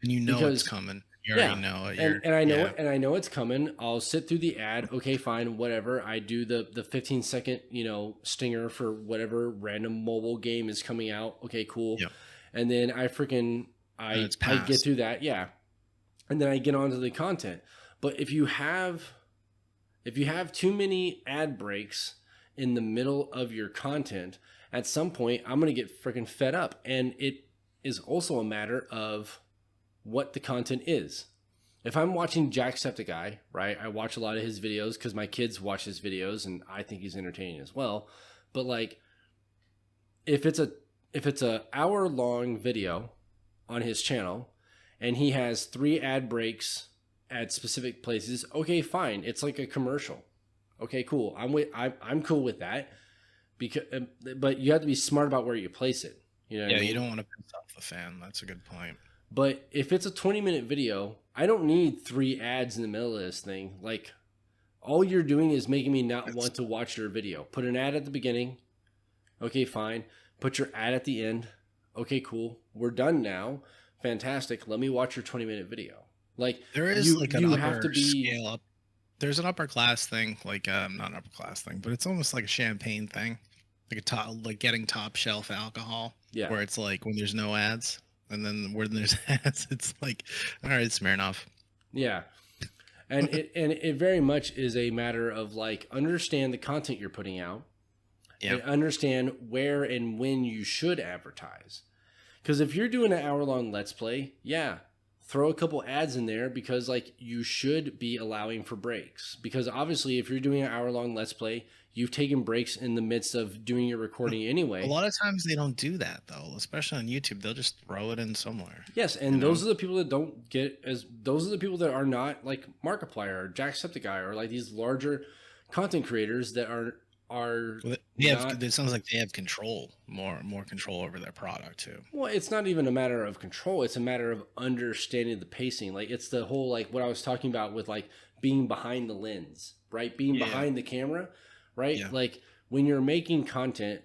And you know it's coming. You already know it. And I know it, and I know it's coming. I'll sit through the ad. Okay, fine, whatever. I do the 15-second stinger for whatever random mobile game is coming out. Okay, cool. Yep. And then I get through that. Yeah. And then I get onto the content. But if you have too many ad breaks in the middle of your content, at some point I'm going to get freaking fed up. And it is also a matter of what the content is. If I'm watching Jacksepticeye, right? I watch a lot of his videos because my kids watch his videos and I think he's entertaining as well. But like, if it's a hour-long video on his channel, and he has 3 ad breaks at specific places, okay, fine. It's like a commercial. Okay, cool. I'm cool with that. But you have to be smart about where you place it. You know what I mean? You don't want to piss off the fan. That's a good point. But if it's a 20-minute video, I don't need 3 ads in the middle of this thing. Like, all you're doing is making me not want to watch your video. Put an ad at the beginning. Okay, fine. Put your ad at the end. Okay, cool. We're done now. Fantastic. Let me watch your 20-minute video. Like, there is an upper scale up. There's an upper class thing, like not an upper class thing, but it's almost like a champagne thing, like getting top shelf alcohol. Yeah. Where it's like when there's no ads, and then when there's ads, it's like, all right, Smirnoff. Yeah. And it very much is a matter of like, understand the content you're putting out. Yeah. And understand where and when you should advertise. Because if you're doing an hour-long Let's Play, yeah, throw a couple ads in there because, like, you should be allowing for breaks. Because, obviously, if you're doing an hour-long Let's Play, you've taken breaks in the midst of doing your recording anyway. A lot of times they don't do that, though, especially on YouTube. They'll just throw it in somewhere. Yes, and those are the people that don't get those are the people that are not, like, Markiplier or Jacksepticeye or, like, these larger content creators that are it sounds like they have more control over their product too. Well, it's not even a matter of control, it's a matter of understanding the pacing. Like, it's the whole, like, what I was talking about with, like, being behind the lens, right? Being behind the camera, right? Like, when you're making content,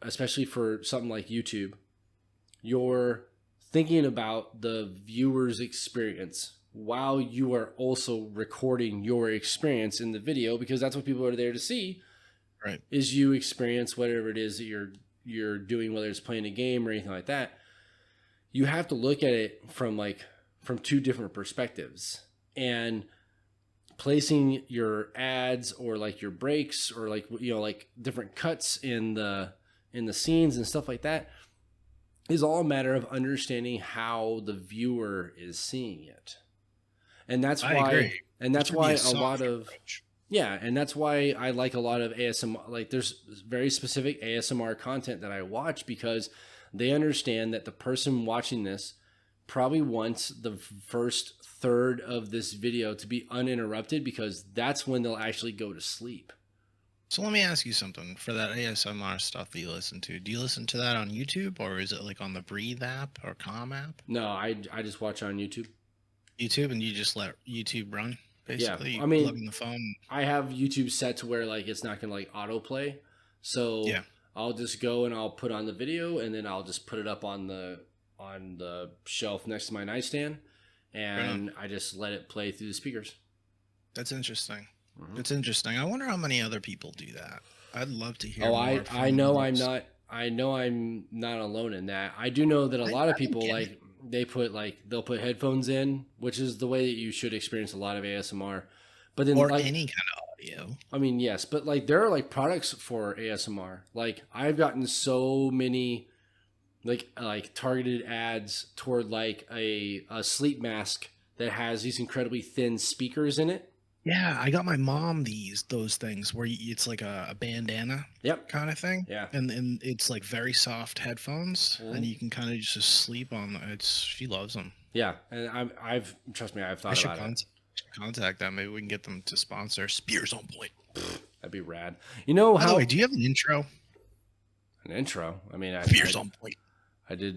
especially for something like YouTube, you're thinking about the viewer's experience while you are also recording your experience in the video, because that's what people are there to see. Right. Is you experience whatever it is that you're doing, whether it's playing a game or anything like that. You have to look at it from two different perspectives, and placing your ads or like your breaks or like, you know, like different cuts in the scenes and stuff like that is all a matter of understanding how the viewer is seeing it. And that's why, I agree. and that's why a lot of, approach. yeah. And that's why I like a lot of ASMR. Like there's very specific ASMR content that I watch, because they understand that the person watching this probably wants the first third of this video to be uninterrupted, because that's when they'll actually go to sleep. So let me ask you something. For that ASMR stuff that you listen to, do you listen to that on YouTube, or is it like on the Breathe app or Calm app? No, I just watch on YouTube. YouTube, and you just let YouTube run, basically? Yeah, You I mean, plug in the phone. I have YouTube set to where like it's not gonna like autoplay, so Yeah. I'll just go and I'll put on the video, and then I'll just put it up on the shelf next to my nightstand, and I just let it play through the speakers. That's interesting. Mm-hmm. That's interesting. I wonder how many other people do that. I'd love to hear. Oh, more I know I'm not. I know I'm not alone in that. I do know that a lot of people like they'll put headphones in, which is the way that you should experience a lot of ASMR. But then or like, any kind of audio. I mean, yes, but like there are like products for ASMR. Like I've gotten so many like targeted ads toward like a sleep mask that has these incredibly thin speakers in it. Yeah, I got my mom those things where it's like a bandana kind of thing. Yeah. And it's like very soft headphones, and you can kind of just sleep on them. She loves them. Yeah, and I've trust me, I've thought about it. Contact them. Maybe we can get them to sponsor Spears on Point. That'd be rad. You know how? By the way, do you have an intro? An intro? I mean, Spears on Point. I did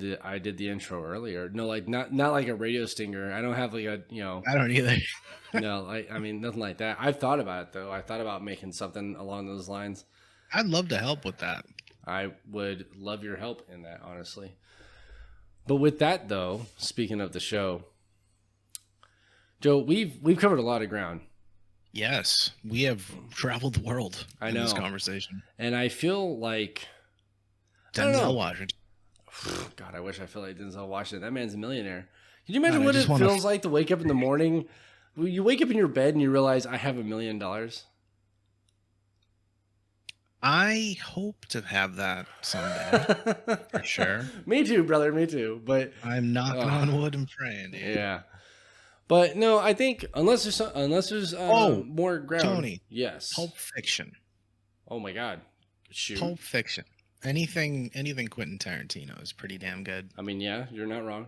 the intro earlier. No, like not like a radio stinger. I don't have like a, you know. I don't either. No, I mean nothing like that. I've thought about it though. I thought about making something along those lines. I'd love to help with that. I would love your help in that, honestly. But with that though, speaking of the show, Joe, we've covered a lot of ground. Yes, we have traveled the world in this conversation. And I feel like Denzel Washington. God, I wish I felt like Denzel Washington. That man's a millionaire. Can you imagine what it feels like to wake up in the morning? You wake up in your bed and you realize I have $1 million. I hope to have that someday, for sure. Me too, brother. Me too. But I'm knocking on wood and praying. Dude. Yeah. But no, I think unless there's more ground. Tony. Yes. Pulp Fiction. Oh my God. Shoot. Pulp Fiction. Anything Quentin Tarantino is pretty damn good. I mean, yeah, you're not wrong.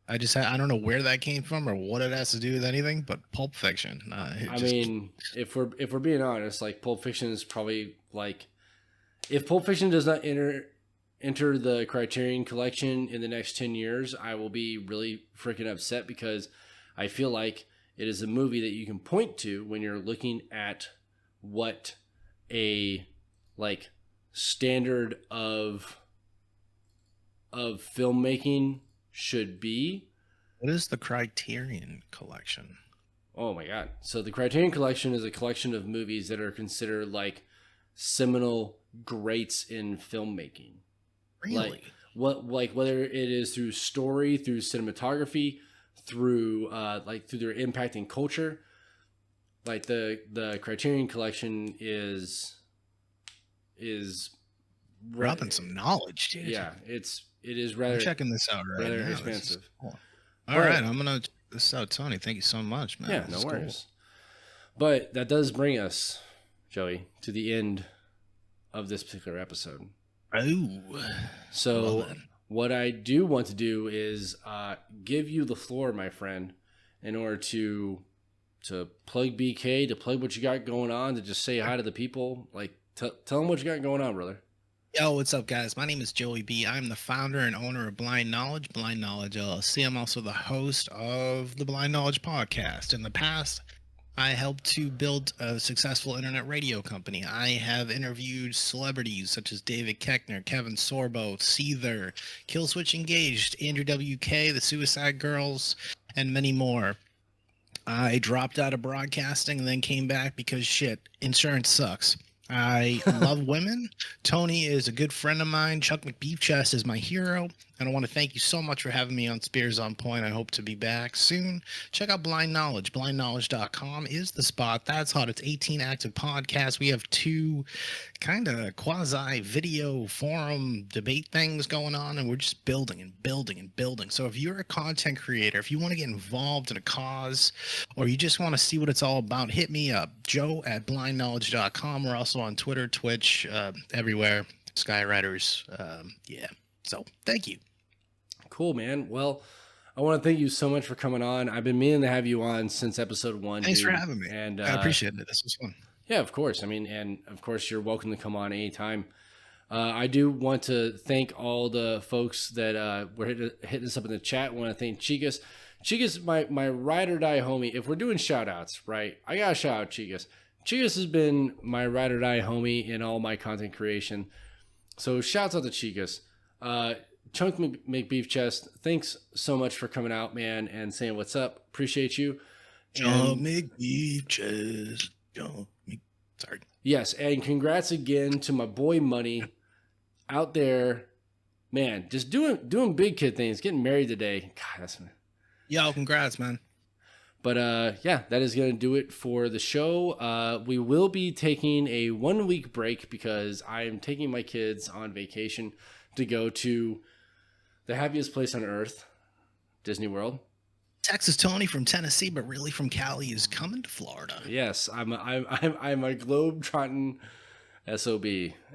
I don't know where that came from or what it has to do with anything, but Pulp Fiction. I mean, if we're being honest, like Pulp Fiction is probably like, if Pulp Fiction does not enter the Criterion Collection in the next 10 years, I will be really freaking upset, because I feel like it is a movie that you can point to when you're looking at what a like standard of filmmaking should be. What is the Criterion Collection? Oh my God. So the Criterion Collection is a collection of movies that are considered like seminal greats in filmmaking. Really? Like whether it is through story, through cinematography, through through their impact in culture. Like the Criterion Collection is dropping some knowledge, dude. Yeah, it is rather. I'm checking this out right rather now. expensive. Cool. All right, I'm gonna check this out, Tony. Thank you so much, man. Yeah, no worries. Cool. But that does bring us, Joey, to the end of this particular episode. Oh, so what I do want to do is give you the floor, my friend, in order to plug BK, to plug what you got going on, to just say hi to the people. Like, tell them what you got going on, brother. Yo, what's up, guys? My name is Joey B. I'm the founder and owner of Blind Knowledge LLC. I'm also the host of the Blind Knowledge podcast. In the past, I helped to build a successful internet radio company. I have interviewed celebrities such as David Keckner, Kevin Sorbo, Seether, Killswitch Engaged, Andrew WK, the Suicide Girls, and many more. I dropped out of broadcasting and then came back because shit, insurance sucks. I love women. Tony is a good friend of mine. Chuck McBeefchest is my hero. And I want to thank you so much for having me on Spears on Point. I hope to be back soon. Check out Blind Knowledge. BlindKnowledge.com is the spot. That's hot. It's 18 active podcasts. We have 2 kind of quasi video forum debate things going on, and we're just building and building and building. So if you're a content creator, if you want to get involved in a cause, or you just want to see what it's all about, hit me up, joe@blindknowledge.com. We're also on Twitter, Twitch, everywhere. Skywriters. Yeah. So thank you. Cool, man. Well, I want to thank you so much for coming on. I've been meaning to have you on since episode 1. Thanks dude. for having me. And I appreciate it. This was fun. Yeah, of course. I mean, and of course, you're welcome to come on anytime. I do want to thank all the folks that were hitting us up in the chat. I want to thank Chicas. Chicas, my ride or die homie. If we're doing shout outs, right, I got to shout out Chicas. Chicas has been my ride or die homie in all my content creation. So shouts out to Chicas. Chunk McBeefchest, thanks so much for coming out, man, and saying what's up. Appreciate you. Chunk McBeefchest. Sorry. Yes, and congrats again to my boy Money out there, man. Just doing big kid things, getting married today. God, that's. Yo, congrats, man. But yeah, that is going to do it for the show. We will be taking a 1-week break because I am taking my kids on vacation to go to the happiest place on earth, Disney World. Texas Tony from Tennessee, but really from Cali, is coming to Florida. Yes, I'm a globe-trotting SOB,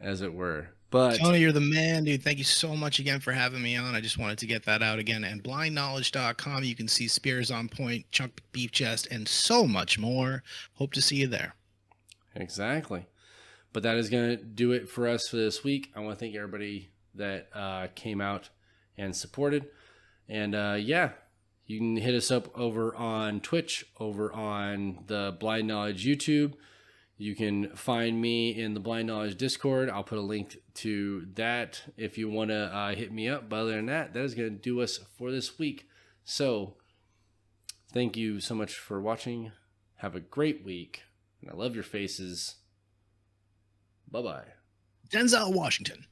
as it were. But Tony, you're the man, dude. Thank you so much again for having me on. I just wanted to get that out again. And blindknowledge.com, you can see Spears on Point, Chunk Beefchest, and so much more. Hope to see you there. Exactly. But that is going to do it for us for this week. I want to thank everybody that came out and supported. And yeah, you can hit us up over on Twitch, over on the Blind Knowledge YouTube. You can find me in the Blind Knowledge Discord. I'll put a link to that if you want to hit me up. But other than that, that is going to do us for this week. So thank you so much for watching. Have a great week. And I love your faces. Bye-bye. Denzel Washington.